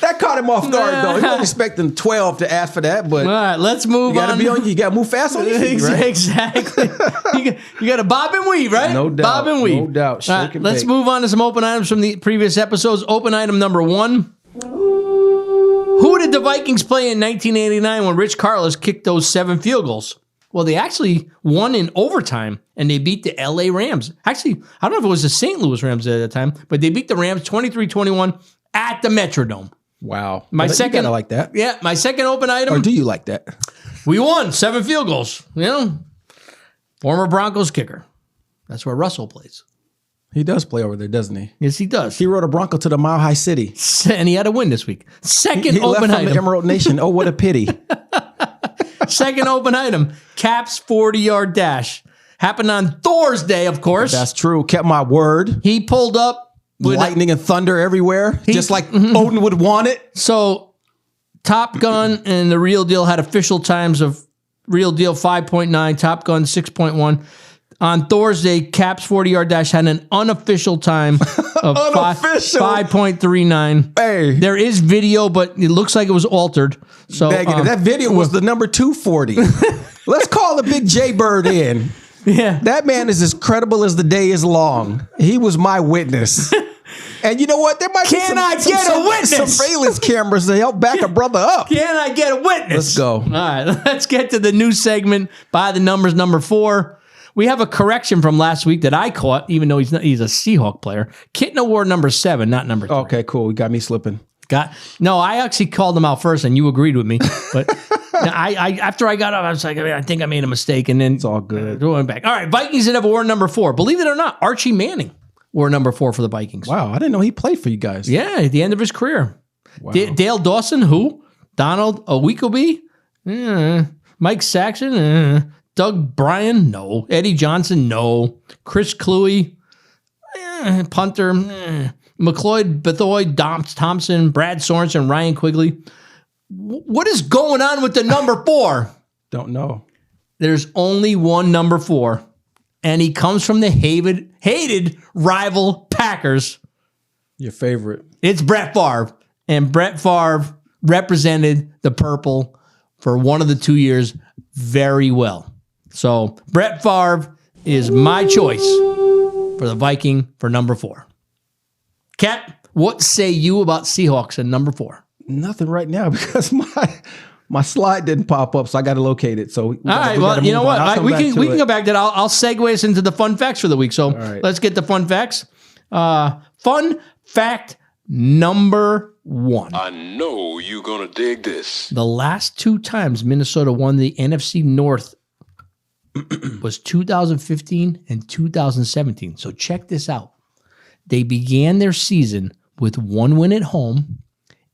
That caught him off guard, though. He wasn't expecting 12 to ask for that, but all right, let's move on. You got to move fast on your feet, right? Exactly. You got to bob and weave, right? No doubt. Bob and weave. No doubt. Right, let's move on to some open items from the previous episodes. Open item number 1. Who did the Vikings play in 1989 when Rich Carlos kicked those 7 field goals? Well, they actually won in overtime, and they beat the LA Rams. Actually, I don't know if it was the St. Louis Rams at that time, but they beat the Rams 23-21 at the Metrodome. Wow. My second, you gotta like that. Yeah, my second open item. Or do you like that? We won 7 field goals. Former Broncos kicker. That's where Russell plays. He does play over there, doesn't he? Yes, he does. He rode a Bronco to the Mile High City. And he had a win this week. Second he open left item. From the Emerald Nation. Oh, what a pity. Second open item. Cap's 40-yard dash. Happened on Thursday, of course. That's true. Kept my word. He pulled up. Lightning and thunder everywhere. Just like Odin would want it. So Top Gun and the Real Deal had official times of Real Deal 5.9, Top Gun 6.1. On Thursday, Cap's 40-yard dash had an unofficial time of 5.39. Hey. There is video, but it looks like it was altered. So that video was the number 240. Let's call the big J Bird in. Yeah. That man is as credible as the day is long. He was my witness. And you know what? There might be a witness? surveillance cameras to help back a brother up. Can I get a witness? Let's go. All right, let's get to the new segment by the numbers, number 4. We have a correction from last week that I caught, even though he's a Seahawk player. Kitna wore number 7, not number 3. Okay, cool. You got me slipping. No, I actually called him out first, and you agreed with me. But I after I got up, I was like, I think I made a mistake, and then It's all good. Going back. All right, Vikings that have wore number 4. Believe it or not, Archie Manning wore number 4 for the Vikings. Wow, I didn't know he played for you guys. Yeah, at the end of his career. Wow. Dale Dawson, who? Donald Owikobe? Mike Saxon? Doug Bryan? No. Eddie Johnson? No. Chris Cluey? Punter? McLeod Bethoy? Thompson? Brad Sorensen? Ryan Quigley? What is going on with the number 4? Don't know. There's only one number 4, and he comes from the hated rival Packers. Your favorite. It's Brett Favre. And Brett Favre represented the purple for one of the 2 years very well. So Brett Favre is my choice for the Viking for number 4. Cat, what say you about Seahawks at number 4? Nothing right now because my slide didn't pop up, so I got to locate it. So All right, well, you know what? We can go back to that. I'll segue us into the fun facts for the week. So let's get the fun facts. Fun fact number 1. I know you're going to dig this. The last 2 times Minnesota won the NFC North was 2015 and 2017. So check this out. They began their season with 1 win at home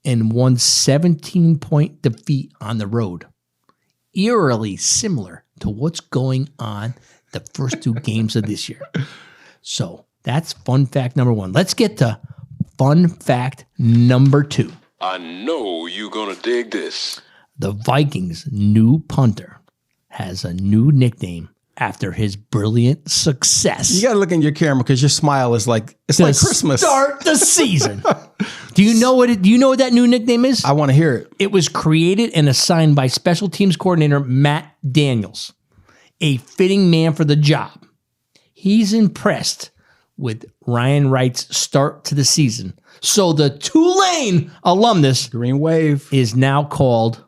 and 1 17-point defeat on the road. Eerily similar to what's going on the first 2 games of this year. So that's fun fact number 1. Let's get to fun fact number 2. I know you're going to dig this. The Vikings' new punter has a new nickname after his brilliant success. You got to look in your camera because your smile is like like Christmas. Start the season. Do you know what that new nickname is? I want to hear it. It was created and assigned by special teams coordinator Matt Daniels, a fitting man for the job. He's impressed with Ryan Wright's start to the season. So the Tulane alumnus Green Wave. is now called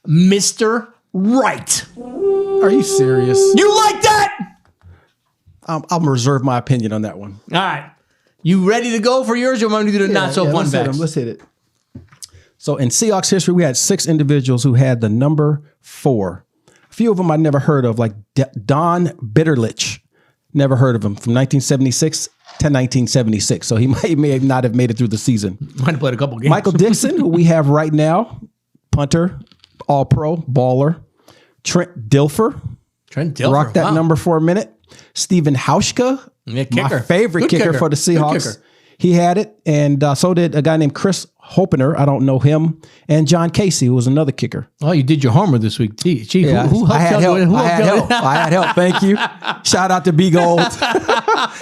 Mr. Wright. Are you serious? You like that? I'm going to reserve my opinion on that one. All right. You ready to go for yours, or want me to do the not so fun facts? Let's hit it. So in Seahawks history, we had 6 individuals who had the number 4. A few of them I never heard of, like Don Bitterlich. Never heard of him from 1976 to 1976. So he may not have made it through the season. Might have played a couple games. Michael Dixon, who we have right now, punter, all-pro, baller. Trent Dilfer. Rock that number for a minute. Steven Hauschka, Yeah, kicker. my favorite Good kicker for the Seahawks. He had it, and so did a guy named Chris Hopener. I don't know him. And John Casey, who was another kicker. Oh, you did your homework this week. Gee, Yeah, who I had help. I I had help. Thank you. Shout out to B Gold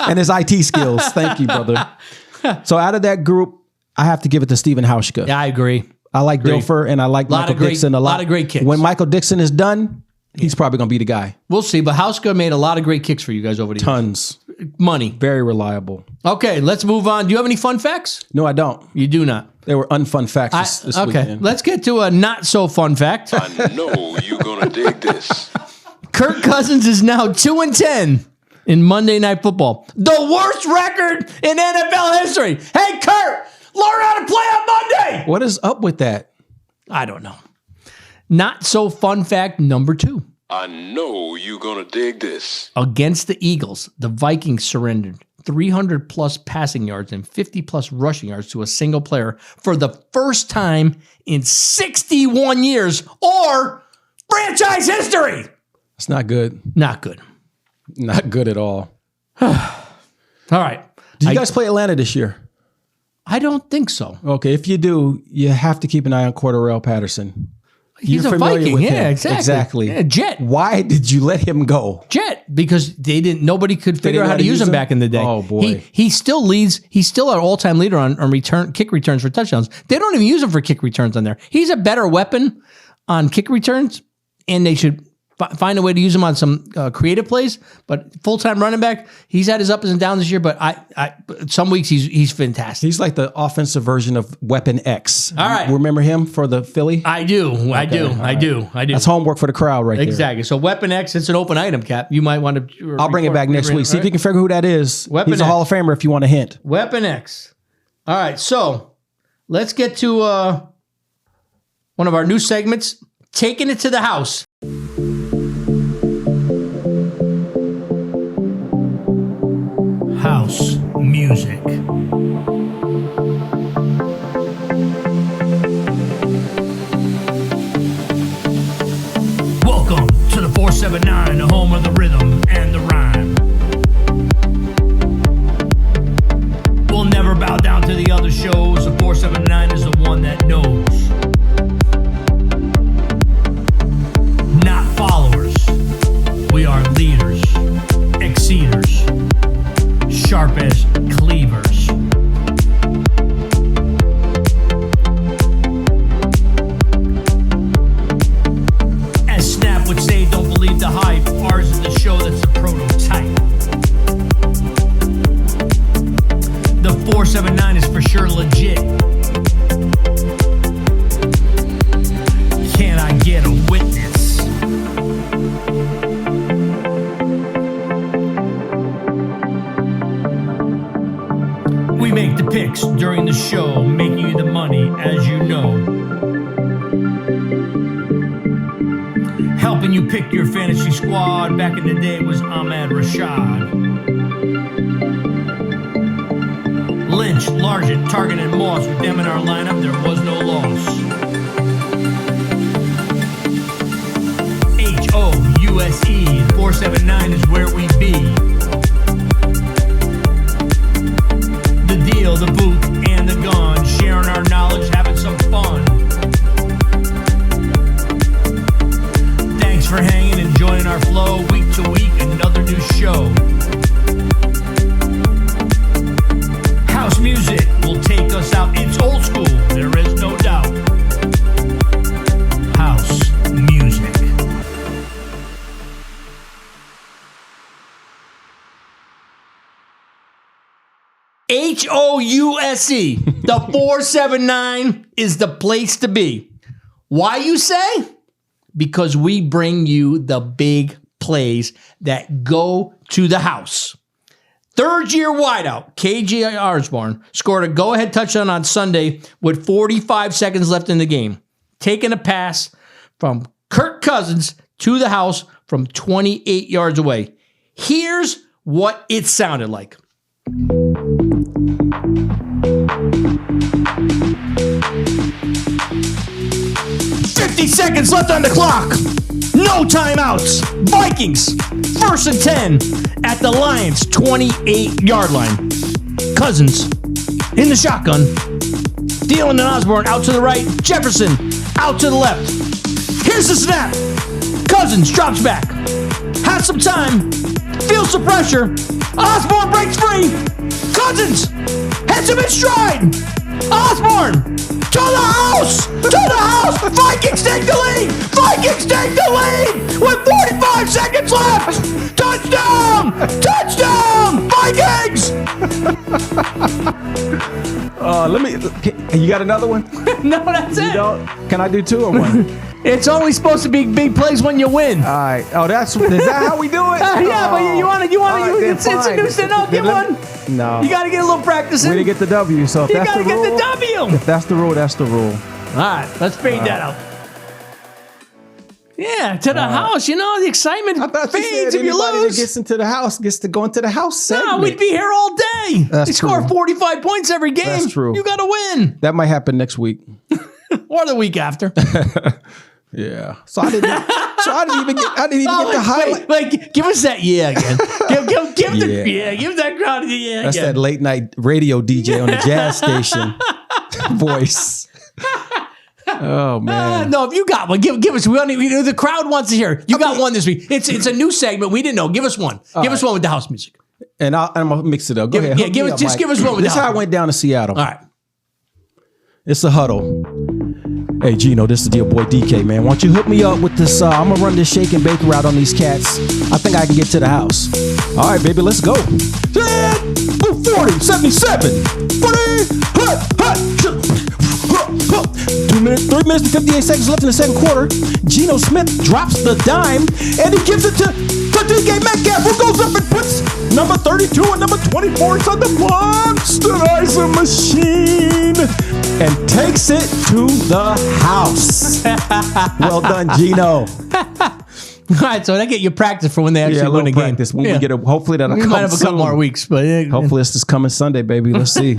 and his IT skills. Thank you, brother. So out of that group, I have to give it to Steven Hauschka. Yeah, I agree. I like Dilfer and I like Michael Dixon a lot. A lot of great kicks. When Michael Dixon is done, he's probably going to be the guy. We'll see, but Hauschka made a lot of great kicks for you guys over the years. Tons. Money. Very reliable. Okay, let's move on. Do you have any fun facts? No, I don't. You do not. They were unfun facts this Okay, weekend. let's get to a not so fun fact. I know you're going to dig this. Kirk Cousins is now 2-10 in Monday Night Football. The worst record in NFL history. Hey, Kirk, learn how to play on Monday. What is up with that? I don't know. Not so fun fact number 2. I know you're going to dig this. Against the Eagles, the Vikings surrendered 300 plus passing yards and 50 plus rushing yards to a single player for the first time in 61 years or franchise history. It's not good. Not good. Not good at all. All right. Do you guys play Atlanta this year? I don't think so. Okay, if you do, you have to keep an eye on Cordarrelle Patterson. He's You're a familiar Viking. with Yeah, him. exactly. Yeah, Jet. Why did you let him go? Jet, because nobody could figure out how to use him back in the day. Oh, boy. He still leads. He's still our all-time leader on kick returns for touchdowns. They don't even use him for kick returns on there. He's a better weapon on kick returns, and they should find a way to use him on some creative plays. But full-time running back, he's had his ups and downs this year. But some weeks he's fantastic. He's like the offensive version of Weapon X. All right. Remember him for the Philly? I do. I do. That's homework for the crowd right there. Exactly. So Weapon X, it's an open item, Cap. You might want to. I'll bring it back next week. See if you can figure who that is. Weapon He's a X. Hall of Famer if you want a hint. Weapon X. All right. So let's get to one of our new segments, Taking It to the House. House music. Welcome to the 479, the home of the rhythm and the rhyme. We'll never bow down to the other shows. The 479 is the one that knows. Not followers. We are leaders, exceeders, sharp as cleavers. As Snap would say, don't believe the hype. Ours is the show that's the prototype. The 479 is for sure legit. Can I get a witness? We make the picks during the show, making you the money as you know. Helping you pick your fantasy squad. Back in the day it was Ahmad Rashad. Lynch, Largent, Target, and Moss. With them in our lineup, there was no loss. HOUSE, 479 is where we be. The deal, the booth, and the gun. Sharing our knowledge, having some fun. Thanks for hanging and joining our flow. Week to week, another new show. House music will take us out. It's old school, there is no doubt. House music. HOUSE. The 479 is the place to be. Why, you say? Because we bring you the big plays that go to the house. Third-year wideout, KJ Osborne, scored a go-ahead touchdown on Sunday with 45 seconds left in the game, taking a pass from Kirk Cousins to the house from 28 yards away. Here's what it sounded like. 50 seconds left on the clock. No timeouts. Vikings, 1st and 10 at the Lions' 28-yard line. Cousins in the shotgun. Thielen and Osborne out to the right. Jefferson out to the left. Here's the snap. Cousins drops back. Has some time. Feels the pressure. Osborne breaks free. Cousins hits him in stride. Osborne to the house! To the house! Vikings take the lead! Vikings take the lead! With 45 seconds left! Touchdown! Touchdown! Vikings! You got another one? No, that's it. Can I do two or one? It's only supposed to be big plays when you win. All right. Oh, is that how we do it? Yeah, but you want to. Right, It's a new thing. No, give one. No. You got to get a little practice in. We didn't get the W, so if You that's got the to get rule. the W. If that's the rule, that's the rule. All right, let's fade that out. Yeah, to the house. You know, the excitement I thought fades you said if you anybody lose. that gets into the house gets to go into the house segment. No, we'd be here all day. That's They score true. 45 points every game. That's true. You got to win. That might happen next week. Or the week after. Yeah. So I didn't even get the highlight. Like, give us that yeah again. Give Yeah. give that crowd the yeah That's again. that late night radio DJ on the jazz station voice. Oh man. No, if you got one, give us. The crowd wants to hear. You got one this week. It's a new segment. We didn't know. Give us one. Give us one with the house music. And I'm gonna mix it up. Go ahead. Yeah, Hook give me us up, Mike. one with This is the how I house. went down to Seattle. All right. It's a huddle. Hey, Gino, this is your boy DK, man. Why don't you hook me up with this? I'm going to run this shake and bake route on these cats. I think I can get to the house. All right, baby, let's go. 40, 77, 40, 2 minutes, 3 minutes and 58 seconds left in the second quarter. Geno Smith drops the dime, and he gives it to DK Metcalf, who goes up and puts number 32 and number 24 inside the box. The ice machine. And takes it to the house. Well done, Gino. All right, so that get you practice for when they actually win a game. Practice when we get it. Hopefully that'll we come might have a couple soon. more weeks, but Hopefully it's this coming Sunday, baby. Let's see.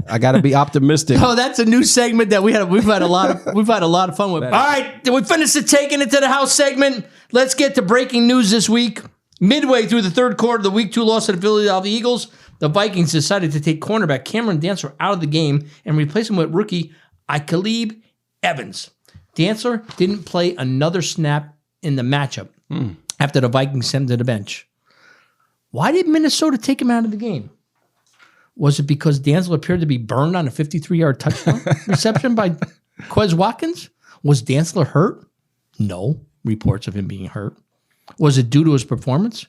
I got to be optimistic. Oh, that's a new segment that we've had a lot of fun with. All right, we finished the taking it to the house segment. Let's get to breaking news this week. Midway through the third quarter, the Week 2 loss to the Philadelphia Eagles, the Vikings decided to take cornerback Cameron Dantzler out of the game and replace him with rookie Caleb Evans. Dantzler didn't play another snap in the matchup after the Vikings sent him to the bench. Why did Minnesota take him out of the game? Was it because Dantzler appeared to be burned on a 53-yard touchdown reception by Quez Watkins? Was Dantzler hurt? No reports of him being hurt. Was it due to his performance?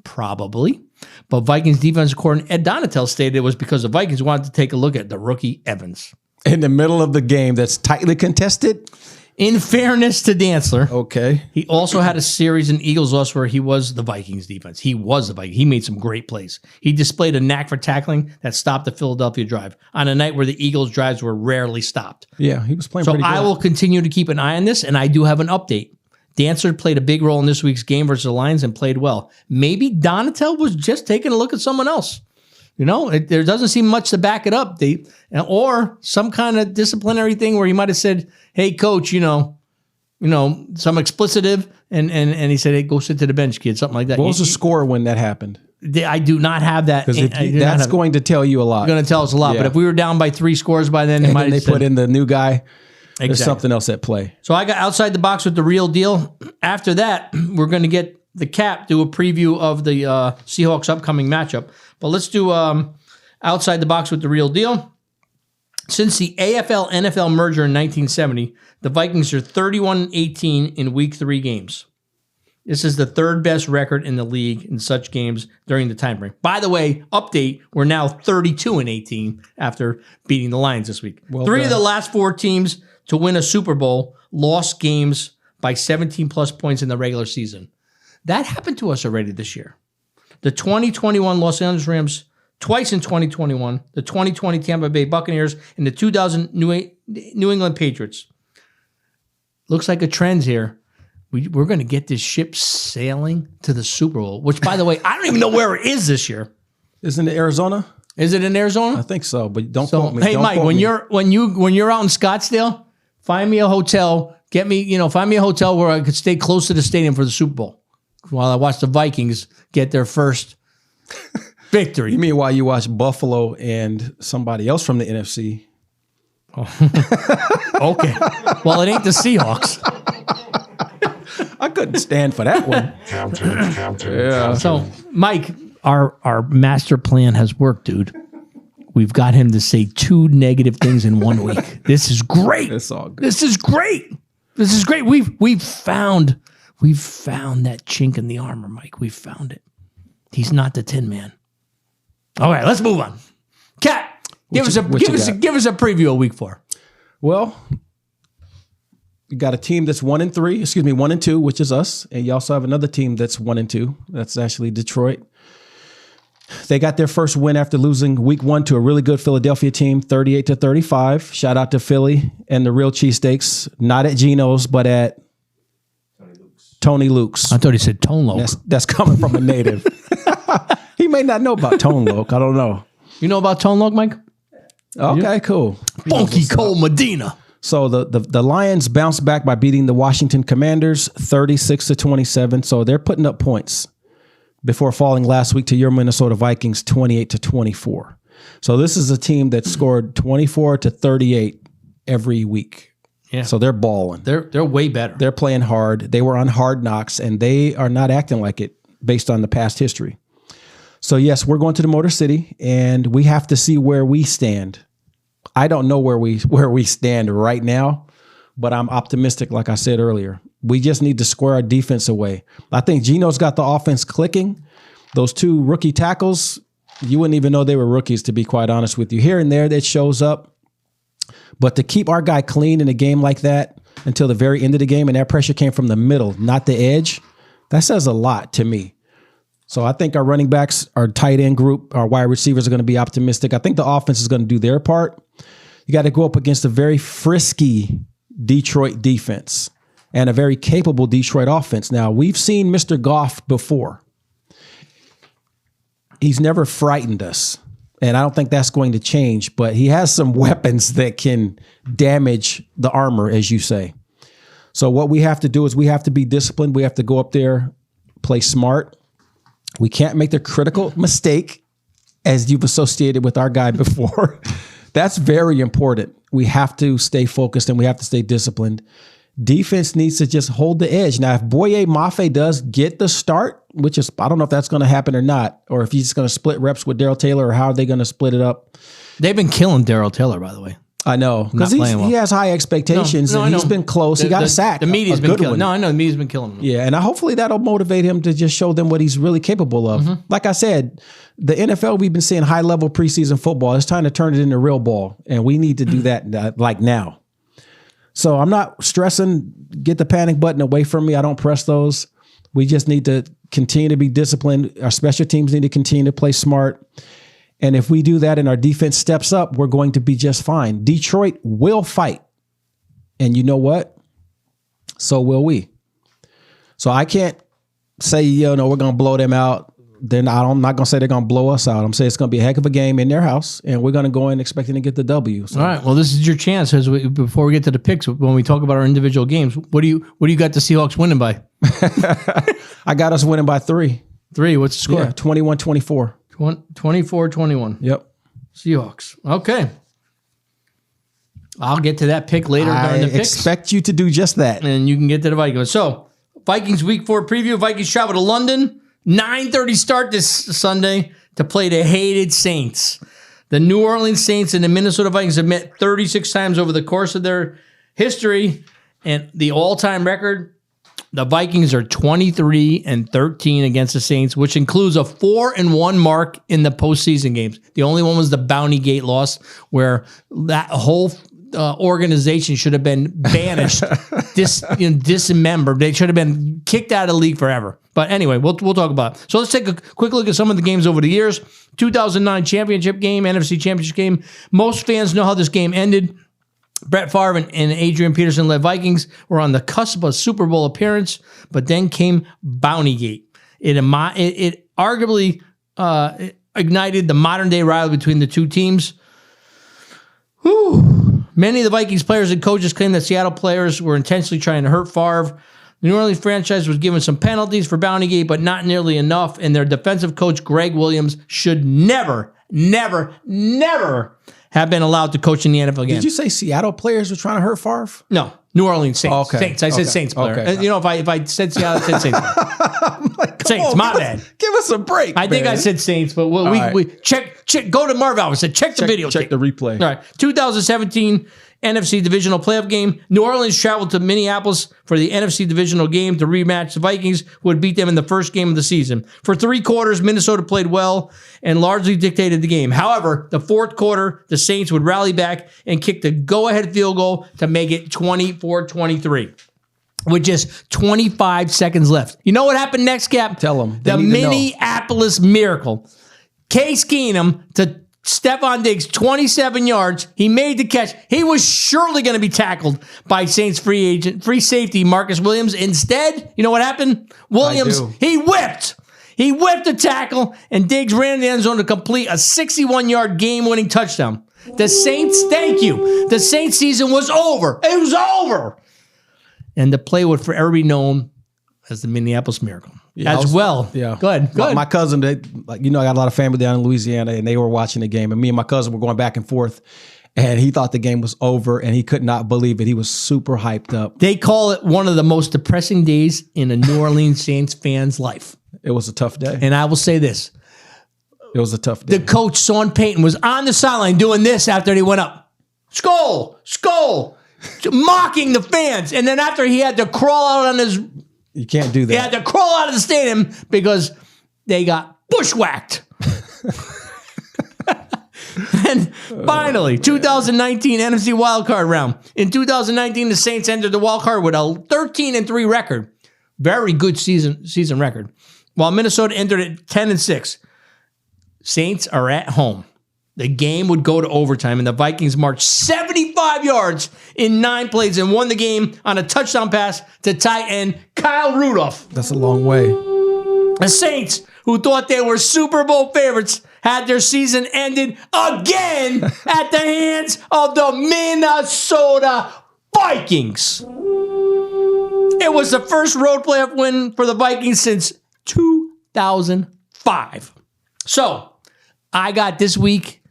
Probably. But Vikings defensive coordinator Ed Donatel stated it was because the Vikings wanted to take a look at the rookie Evans. In the middle of the game that's tightly contested? In fairness to Dantzler, Okay. he also had a series in Eagles loss where he was the Vikings defense. He was the Vikings. He made some great plays. He displayed a knack for tackling that stopped the Philadelphia drive on a night where the Eagles drives were rarely stopped. Yeah, he was playing So pretty good. I will continue to keep an eye on this, and I do have an update. Dantzler played a big role in this week's game versus the Lions and played well. Maybe Donatel was just taking a look at someone else. You know, there doesn't seem much to back it up. Or some kind of disciplinary thing where he might have said, "Hey, coach, you know, some explicitive," and he said, "Hey, go sit to the bench, kid," something like that. What was the score when that happened? I do not have that. Because that's going to tell you a lot. Going to tell us a lot. Yeah. But if we were down by 3 scores by then, And then they put in the new guy. There's Exactly. something else at play. So I got outside the box with the real deal. After that, we're going to get the cap, do a preview of the Seahawks upcoming matchup. But let's do outside the box with the real deal. Since the AFL-NFL merger in 1970, the Vikings are 31-18 in Week 3 games. This is the third best record in the league in such games during the time frame. By the way, update, we're now 32-18 after beating the Lions this week. Well 3 done. of the last 4 teams to win a Super Bowl lost games by 17-plus points in the regular season. That happened to us already this year. The 2021 Los Angeles Rams, twice in 2021, the 2020 Tampa Bay Buccaneers, and the 2000 New England Patriots. Looks like a trend here. We're going to get this ship sailing to the Super Bowl, which, by the way, I don't even know where it is this year. Isn't it Arizona? Is it in Arizona? I think so, but don't So, quote me. hey, Don't Mike, quote when me. you're out in Scottsdale, find me a hotel. Find me a hotel where I could stay close to the stadium for the Super Bowl while I watch the Vikings get their first victory. You mean while you watch Buffalo and somebody else from the NFC? Okay. Well, it ain't the Seahawks. I couldn't stand for that one. Yeah. So, Mike, our master plan has worked, dude. We've got him to say 2 negative things in 1 week. This is great. It's all good. This is great. This is great. We've found that chink in the armor, Mike. We've found it. He's not the Tin Man. All right, let's move on. Cat, give us a preview of Week 4. Well, you got a team that's 1-2, which is us, and you also have another team that's 1-2. That's actually Detroit. They got their first win after losing Week 1 to a really good Philadelphia team, 38-35. Shout out to Philly and the real cheesesteaks, not at Geno's, but at Tony Luke's. I thought he said Tone Loc. That's coming from a native. He may not know about Tone Loc. I don't know. You know about Tone Loc, Mike? Okay, cool. Funky Cole Medina. So the Lions bounced back by beating the Washington Commanders 36-27. So they're putting up points before falling last week to your Minnesota Vikings 28-24. So this is a team that scored 24-38 every week. Yeah. So they're balling. They're way better. They're playing hard. They were on Hard Knocks, and they are not acting like it based on the past history. So yes, we're going to the Motor City, and we have to see where we stand. I don't know where we stand right now, but I'm optimistic, like I said earlier. We just need to square our defense away. I think Geno's got the offense clicking. Those 2 rookie tackles, you wouldn't even know they were rookies, to be quite honest with you. Here and there, that shows up. But to keep our guy clean in a game like that until the very end of the game, and that pressure came from the middle, not the edge, that says a lot to me. So I think our running backs, our tight end group, our wide receivers are going to be optimistic. I think the offense is going to do their part. You got to go up against a very frisky Detroit defense and a very capable Detroit offense. Now, we've seen Mr. Goff before. He's never frightened us, and I don't think that's going to change, but he has some weapons that can damage the armor, as you say. So what we have to do is we have to be disciplined. We have to go up there, play smart. We can't make the critical mistake, as you've associated with our guy before. That's very important. We have to stay focused and we have to stay disciplined. Defense needs to just hold the edge. Now, if Boye Mafe does get the start, which is, I don't know if that's going to happen or not, or if he's just going to split reps with Darrell Taylor, or how are they going to split it up? They've been killing Darrell Taylor, by the way. I know, because he has high expectations, and he's been close. He got a sack. The media's been killing him. No, I know the media's been killing him. Yeah, and hopefully that'll motivate him to just show them what he's really capable of. Mm-hmm. Like I said, the NFL, we've been seeing high-level preseason football. It's time to turn it into real ball, and we need to do that like now. So I'm not stressing, get the panic button away from me. I don't press those. We just need to continue to be disciplined. Our special teams need to continue to play smart. And if we do that and our defense steps up, we're going to be just fine. Detroit will fight. And you know what? So will we. So I can't say, we're going to blow them out. I'm not going to say they're going to blow us out. I'm saying it's going to be a heck of a game in their house, and we're going to go in expecting to get the W. So. All right. Well, this is your chance. Before we get to the picks, when we talk about our individual games, what do you got the Seahawks winning by? I got us winning by 3. 3. What's the score? Yeah, 21-24. 24-21. Yep. Seahawks. Okay. I'll get to that pick later during the picks. I expect you to do just that. And you can get to the Vikings. So, Vikings Week 4 preview. Vikings travel to London. 9:30 start this Sunday to play the hated Saints. The New Orleans Saints and the Minnesota Vikings have met 36 times over the course of their history. And the all-time record, the Vikings are 23-13 against the Saints, which includes a 4-1 mark in the postseason games. The only one was the Bounty Gate loss, where that whole organization should have been banished, dismembered. They should have been kicked out of the league forever. But anyway, we'll talk about it. So let's take a quick look at some of the games over the years. 2009 championship game, NFC championship game. Most fans know how this game ended. Brett Favre and Adrian Peterson led Vikings were on the cusp of a Super Bowl appearance, but then came Bounty Gate. It arguably ignited the modern-day rivalry between the two teams. Whew. Many of the Vikings players and coaches claim that Seattle players were intentionally trying to hurt Favre. The New Orleans franchise was given some penalties for Bounty Gate, but not nearly enough, and their defensive coach, Greg Williams, should never have been allowed to coach in the NFL game. Did you say Seattle players were trying to hurt Favre? No, New Orleans Saints. Okay. Saints. I said Saints player. Okay. If I said Seattle, I said Saints. Saints, my bad. Give us a break. I think I said Saints, but we check. Go to Marv Allen. Said check the video. Check the replay. All right, 2017 NFC Divisional Playoff game. New Orleans traveled to Minneapolis for the NFC Divisional game to rematch the Vikings, who had beat them in the first game of the season. For 3 quarters, Minnesota played well and largely dictated the game. However, the fourth quarter, the Saints would rally back and kick the go-ahead field goal to make it 24-23. With just 25 seconds left. You know what happened next, Cap? Tell them. The Minneapolis Miracle. Case Keenum to Stephon Diggs, 27 yards. He made the catch. He was surely going to be tackled by Saints free safety Marcus Williams. Instead, you know what happened? Williams, he whipped. He whipped the tackle, and Diggs ran in the end zone to complete a 61-yard game-winning touchdown. The Saints, thank you. The Saints season was over. It was over. And the play would forever be known as the Minneapolis Miracle. Yeah, well. Yeah. Good. My cousin, I got a lot of family down in Louisiana, and they were watching the game, and me and my cousin were going back and forth, and he thought the game was over, and he could not believe it. He was super hyped up. They call it one of the most depressing days in a New Orleans Saints fan's life. It was a tough day. And I will say this. It was a tough day. The coach, Sean Payton, was on the sideline doing this after he went up. Skull! mocking the fans. And then after he had to crawl out on his... You can't do that. He had to crawl out of the stadium because they got bushwhacked. And finally, 2019 NFC wildcard round. In 2019, the Saints entered the wildcard with a 13-3 record. Very good season record. While Minnesota entered at 10-6. Saints are at home. The game would go to overtime, and the Vikings marched 75 yards in 9 plays and won the game on a touchdown pass to tight end Kyle Rudolph. That's a long way. The Saints, who thought they were Super Bowl favorites, had their season ended again at the hands of the Minnesota Vikings. It was the first road playoff win for the Vikings since 2005. So, I got this week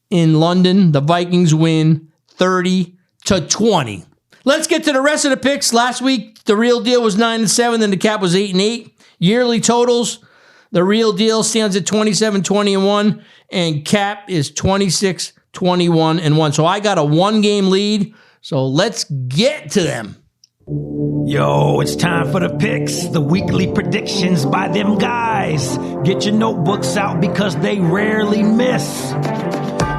in London, the Vikings win 30-20. Let's get to the rest of the picks. Last week, the real deal was 9-7, and the cap was 8-8. Yearly totals, the real deal stands at 27-20-1, and cap is 26-21-1. So I got a 1-game lead. So let's get to them. Yo, it's time for the picks, the weekly predictions by them guys. Get your notebooks out because they rarely miss.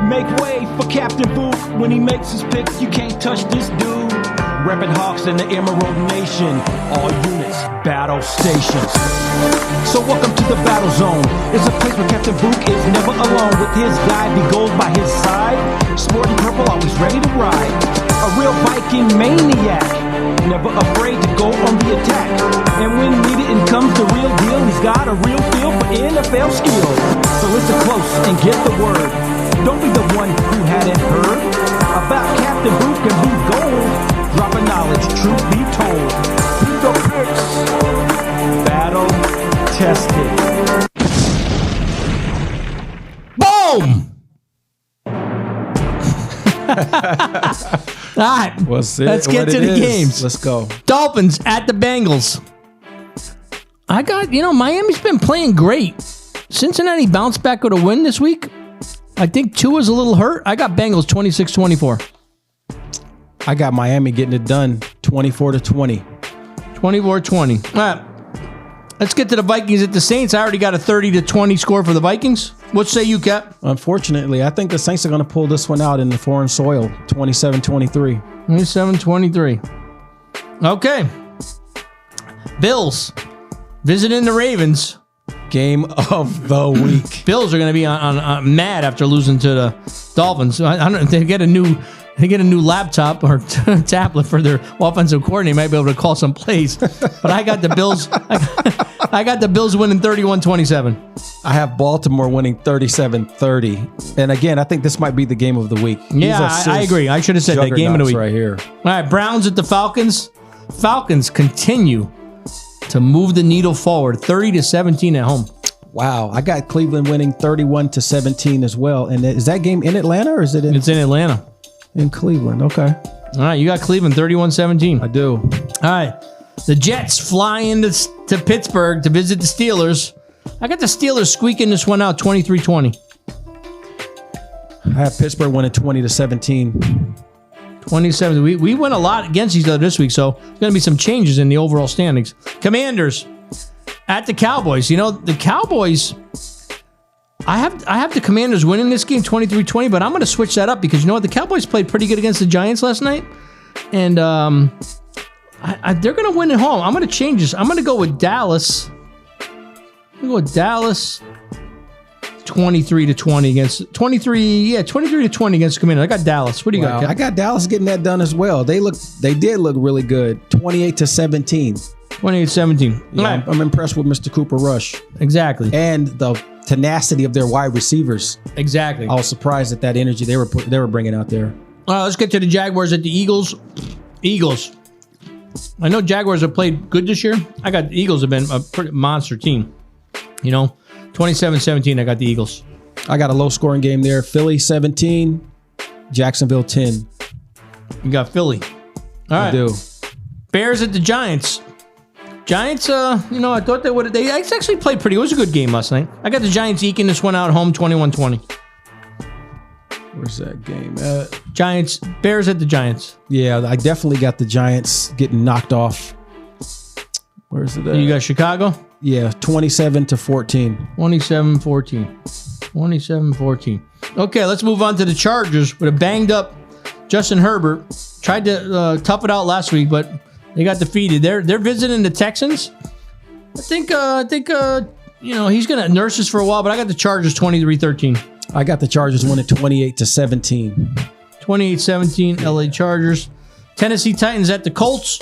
Make way for Captain Book when he makes his picks. You can't touch this dude. Reppin' Hawks in the Emerald Nation. All units, battle stations. So welcome to the battle zone. It's a place where Captain Book is never alone. With his guide, he goes by his side. Sporting purple, always ready to ride. A real Viking maniac. Never afraid to go on the attack. And when needed and comes the real deal, he's got a real feel for NFL skill. So listen close and get the word. Don't be the one who hadn't heard about Captain Book and Blue Gold. Dropping knowledge, truth be told. Through the picks, battle tested. Boom! All right, let's get to the games. Let's go. Dolphins at the Bengals. I got, Miami's been playing great. Cincinnati bounced back with a win this week. I think Tua's a little hurt. I got Bengals 26-24. I got Miami getting it done 24-20. 24-20. All right. Let's get to the Vikings at the Saints. I already got a 30-20 score for the Vikings. What say you, Cap? Unfortunately, I think the Saints are going to pull this one out in the foreign soil, 27-23. 27-23. Okay. Bills visiting the Ravens. Game of the week. Bills are going to be on mad after losing to the Dolphins. I don't. They get a new laptop or tablet for their offensive coordinator. Might be able to call some plays. But I got the Bills. I got the Bills winning 31-27. I have Baltimore winning 37-30. And again, I think this might be the game of the week. Yeah, I agree. I should have said that game of the week right here. All right, Browns at the Falcons. Falcons continue to move the needle forward, 30-17 at home. Wow, I got Cleveland winning 31-17 as well. And is that game in Atlanta or is it in? It's in Atlanta. In Cleveland, okay. All right, you got Cleveland 31-17. I do. All right, the Jets fly into to Pittsburgh to visit the Steelers. I got the Steelers squeaking this one out 23-20. I have Pittsburgh winning 20-17. 27. We went a lot against each other this week, so there's going to be some changes in the overall standings. Commanders at the Cowboys. The Cowboys, I have the Commanders winning this game 23-20, but I'm going to switch that up because the Cowboys played pretty good against the Giants last night, and they're going to win at home. I'm going to change this. I'm going to go with Dallas. 23-20 against 23-20 against the Commanders. I got Dallas. What do you got, Kev? I got Dallas getting that done as well. They did look really good. 28-17. 28-17. Yeah, right. I'm impressed with Mr. Cooper Rush. Exactly. And the tenacity of their wide receivers. Exactly. I was surprised at that energy they were bringing out there. Let's get to the Jaguars at the Eagles. Eagles. I know Jaguars have played good this year. I got the Eagles have been a pretty monster team. 27-17, I got the Eagles. I got a low-scoring game there. Philly 17, Jacksonville 10. You got Philly. All right. I do. Bears at the Giants. Giants, I thought they would. They actually played pretty. It was a good game last night. I got the Giants eking this one out at home 21-20. Where's that game at? Giants, Bears at the Giants. Yeah, I definitely got the Giants getting knocked off. Where's it at? You got Chicago? Yeah, 27-14. 27-14. 27-14. Okay, let's move on to the Chargers with a banged up Justin Herbert. Tried to tough it out last week, but they got defeated. They're visiting the Texans. I think he's gonna nurse this for a while, but I got the Chargers 23-13. I got the Chargers winning 28-17. 28-17, LA Chargers. Tennessee Titans at the Colts.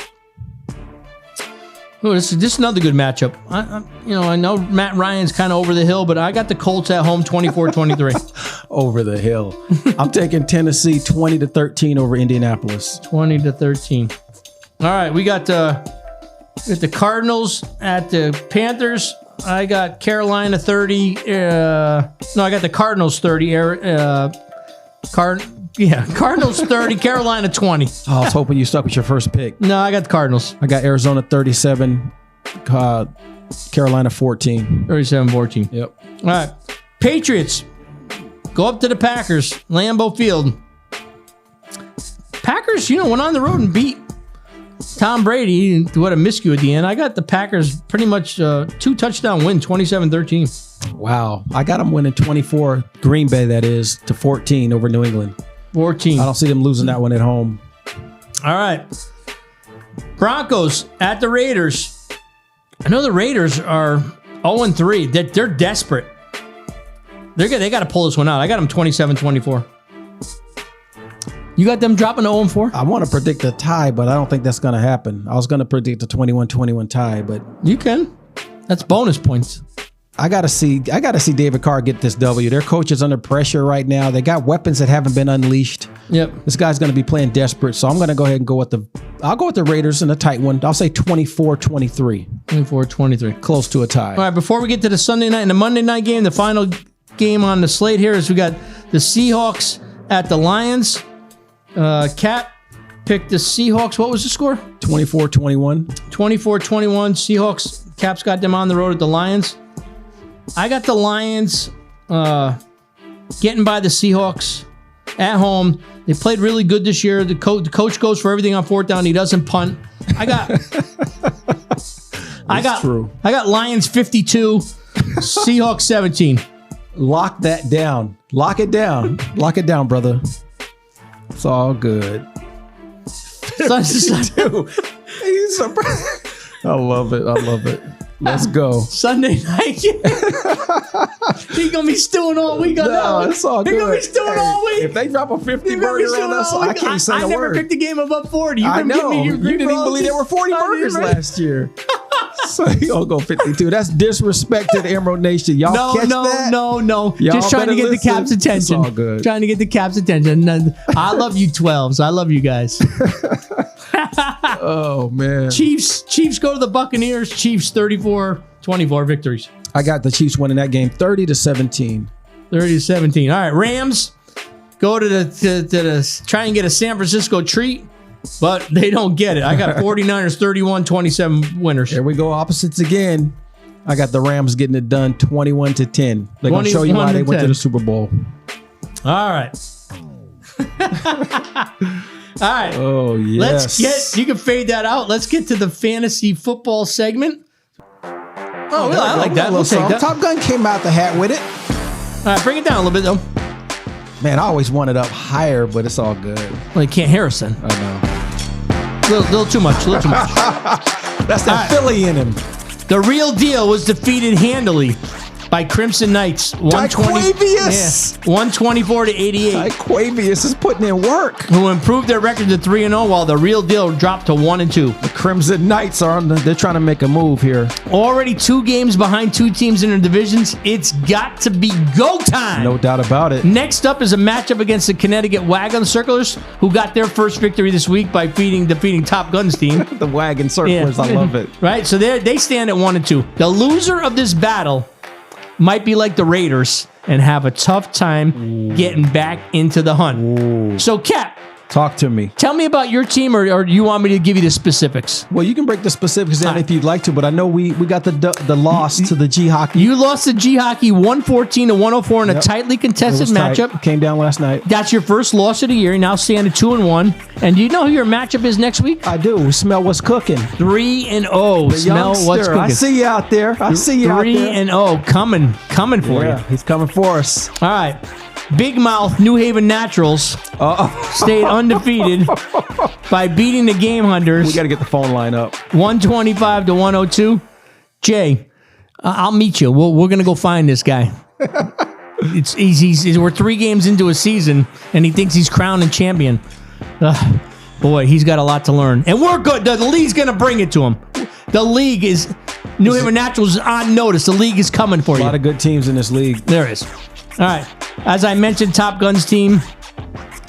Oh, this is another good matchup. I know Matt Ryan's kind of over the hill, but I got the Colts at home 24-23. Over the hill. I'm taking Tennessee 20-13 over Indianapolis. 20-13. All right, we got the Cardinals at the Panthers. I got Carolina 30. I got the Cardinals 30. Cardinals 30, Carolina 20. I was hoping you stuck with your first pick. No, I got the Cardinals. I got Arizona 37, Carolina 14. 37-14. Yep. All right. Patriots go up to the Packers, Lambeau Field. Packers, went on the road and beat Tom Brady. What a miscue at the end. I got the Packers pretty much 2-touchdown win, 27-13. Wow. I got them winning 24, Green Bay that is, to 14 over New England. 14. I don't see them losing that one at home. All right. Broncos at the Raiders. I know the Raiders are 0-3. They're desperate. They got to pull this one out. I got them 27-24. You got them dropping to 0-4? I want to predict a tie, but I don't think that's going to happen. I was going to predict a 21-21 tie, but you can. That's bonus points. I gotta see David Carr get this W. Their coach is under pressure right now. They got weapons that haven't been unleashed. Yep. This guy's gonna be playing desperate, so I'm gonna go ahead and go with the Raiders in a tight one. I'll say 24-23. 24-23. Close to a tie. All right, before we get to the Sunday night and the Monday night game, the final game on the slate here is we got the Seahawks at the Lions. Cat picked the Seahawks. What was the score? 24-21. 24-21. Seahawks. Cap's got them on the road at the Lions. I got the Lions getting by the Seahawks at home. They played really good this year. The coach goes for everything on fourth down. He doesn't punt. I got Lions 52, Seahawks 17. Lock that down. Lock it down. Lock it down, brother. It's all good. I love it. Let's go. Sunday night. He's going to be stewing all week on that one. It's all good. He's going to be stewing all week. If they drop a 50 burger on us, I can't say a word. I never picked a game above 40. I know. You didn't even believe there were 40 burgers last year. So you all go 52. That's disrespect to the Emerald Nation. Y'all catch that? No. Y'all just trying to get the Caps' attention. It's all good. Trying to get the Caps' attention. I love you 12s. I love you guys. Oh, man. Chiefs go to the Buccaneers. Chiefs 34-24 victories. I got the Chiefs winning that game 30-17. 30-17. All right, Rams go to the try and get a San Francisco treat, but they don't get it. I got 49ers 31-27 winners. There we go, opposites again. I got the Rams getting it done 21-10. They're going to show you why they went to the Super Bowl. All right. All right. Oh, yes. You can fade that out. Let's get to the fantasy football segment. Oh, I like that. We'll take that. Top Gun came out the hat with it. All right, bring it down a little bit, though. Man, I always want it up higher, but it's all good. Well, you can't hear us then. I know. Little too much. That's that Philly in him. The Real Deal was defeated handily by Crimson Knights. 124-88. Quavius is putting in work. Who improved their record to 3-0 while the Real Deal dropped to 1-2. The Crimson Knights they're trying to make a move here. Already 2 games behind 2 teams in their divisions. It's got to be go time. No doubt about it. Next up is a matchup against the Connecticut Wagon Circlers, who got their first victory this week by defeating Top Gun's team. The Wagon Circlers, I love it. Right, so they stand at 1-2. The loser of this battle might be like the Raiders and have a tough time getting back into the hunt. So, Cap, Talk to me. Tell me about your team, or do you want me to give you the specifics? Well, you can break the specifics down if you'd like to, but I know we got the loss to the G Hockey. You lost to G Hockey 114 to 104 in a tightly contested matchup. Tight. Came down last night. That's your first loss of the year. You now stand at 2-1. And do you know who your matchup is next week? I do. Smell what's cooking. 3-0. The Smell youngster. what's cooking. I see you out there. 3-0. Coming for you. He's coming for us. All right. Big Mouth New Haven Naturals stayed undefeated by beating the Game Hunters. We got to get the phone line up. 125 to 102. Jay, I'll meet you. We're going to go find this guy. We're 3 games into a season, and he thinks he's crowned and champion. Boy, he's got a lot to learn. And we're good. The league's going to bring it to him. The league is... New Haven Naturals is on notice. The league is coming for you. A lot of good teams in this league. There is. All right. As I mentioned, Top Gun's team,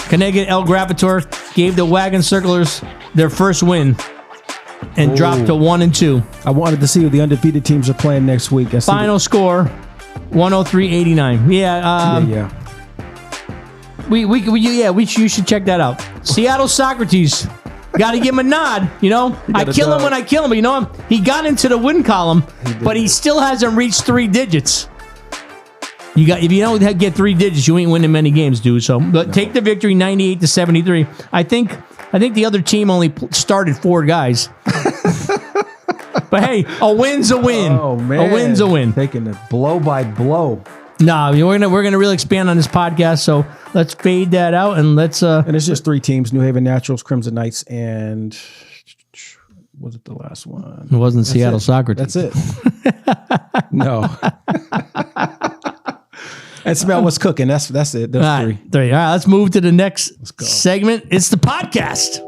Connecticut El Gravator, gave the Wagon Circlers their first win and dropped to 1-2. I wanted to see who the undefeated teams are playing next week. Final score, 103-89. Yeah. You should check that out. Seattle Socrates. Got to give him a nod, you know. I kill him when I kill him, but you know what? He got into the win column, but he still hasn't reached 3 digits. If you don't get 3 digits, you ain't winning many games, dude. So, but take the victory, 98-73. I think the other team only started 4 guys. But hey, a win's a win. Oh man, a win's a win. Taking it blow by blow. No, we're gonna really expand on this podcast. So let's fade that out and let's. And it's just 3 teams: New Haven Naturals, Crimson Knights, and was it the last one? It wasn't Seattle Socrates. That's it. No. And smell what's cooking. That's it. That's 3. 3. All right, let's move to the next segment. It's the podcast.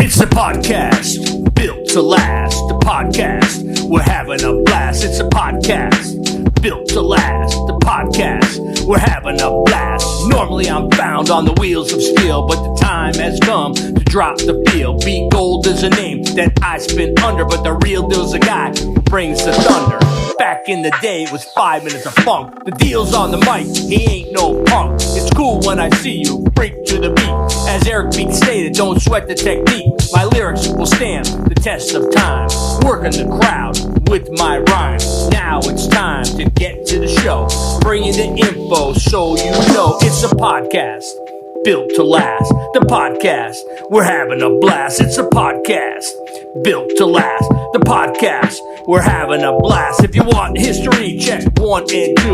It's the podcast built to last. The podcast, we're having a blast. It's a podcast built to last. The podcast, we're having a blast. Normally I'm found on the wheels of steel, but the time has come to drop the field. Be Gold is a name that I spin under, but the real deal's a guy who brings the thunder. Back in the day, it was 5 minutes of funk. The deal's on the mic, he ain't no punk. It's cool when I see you break to the beat. As Eric Beat stated, don't sweat the technique. My lyrics will stand the test of time. Working the crowd with my rhyme. Now it's time to get to the show. Bringing the info so you know it's a podcast built to last. The podcast, we're having a blast. It's a podcast built to last. The podcast, we're having a blast. If you want history, check 1 and 2.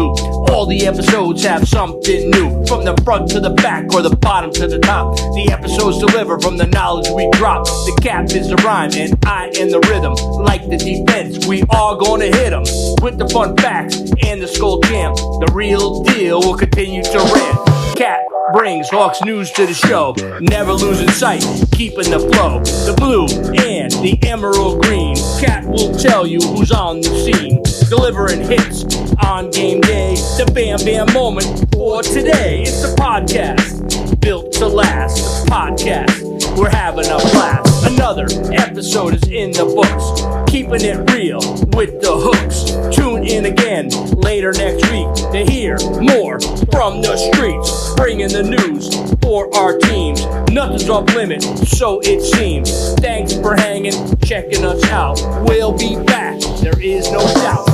All the episodes have something new. From the front to the back or the bottom to the top. The episodes deliver from the knowledge we drop. The cap is the rhyme and I am the rhythm. Like the defense, we are gonna hit them. With the fun facts and the skull jam. The real deal will continue to rant. Cat brings Hawks news to the show. Never losing sight, keeping the flow. The blue and the emerald green. Cat will tell you who's on the scene. Delivering hits on game day. The bam bam moment for today. It's a podcast built to last. The podcast, we're having a blast. Another episode is in the books. Keeping it real with the hooks. Tune in again later next week to hear more from the streets. Bringing the news for our teams. Nothing's off limit, so it seems. Thanks for hanging, checking us out. We'll be back, there is no doubt.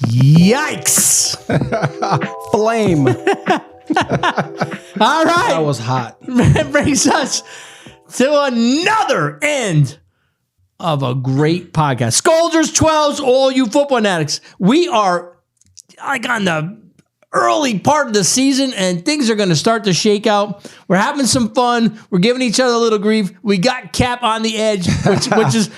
Yikes! Flame. All right. That was hot. That brings us to another end of a great podcast. Scolders 12s, all you football fanatics. We are like on the early part of the season and things are going to start to shake out. We're having some fun. We're giving each other a little grief. We got Cap on the edge,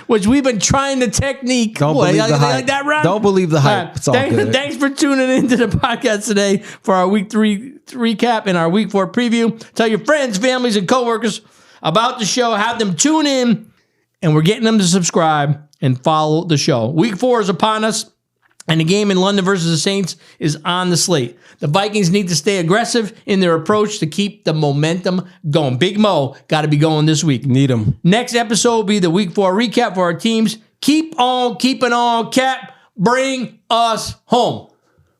which we've been trying the technique. Don't believe the hype. Like that, Ron? Don't believe the hype. Right. It's all good. Thanks for tuning into the podcast today for our week 3 recap and our week 4 preview. Tell your friends, families, and coworkers about the show. Have them tune in, and we're getting them to subscribe and follow the show. Week 4 is upon us. And the game in London versus the Saints is on the slate. The Vikings need to stay aggressive in their approach to keep the momentum going. Big Mo got to be going this week. Need them. Next episode will be the Week 4 recap for our teams. Keep on keeping on, Cap. Bring us home.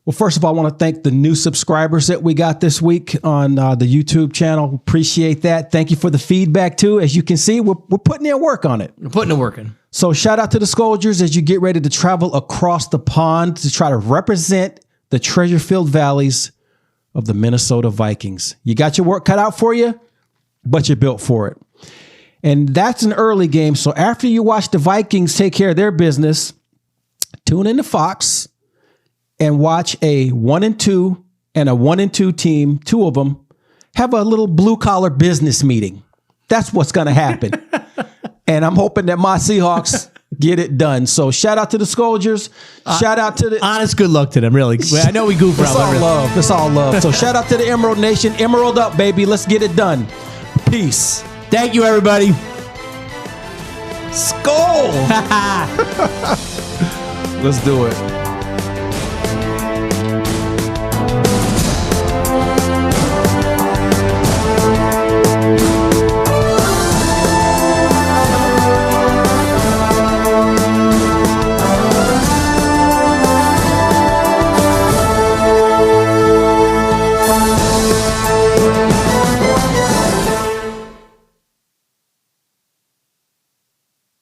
Well, first of all, I want to thank the new subscribers that we got this week on the YouTube channel. Appreciate that. Thank you for the feedback, too. As you can see, we're putting in work on it. We're putting it working. So shout out to the Scolders as you get ready to travel across the pond to try to represent the treasure-filled valleys of the Minnesota Vikings. You got your work cut out for you, but you're built for it. And that's an early game. So after you watch the Vikings take care of their business, tune into Fox and watch a 1-2 and a 1-2 team, two of them, have a little blue-collar business meeting. That's what's going to happen. And I'm hoping that my Seahawks get it done. So shout out to the Scolders. Shout out to the... Honest good luck to them, really. I know we goof around. It's all love. It's all love. So shout out to the Emerald Nation. Emerald up, baby. Let's get it done. Peace. Thank you, everybody. Skol! Let's do it.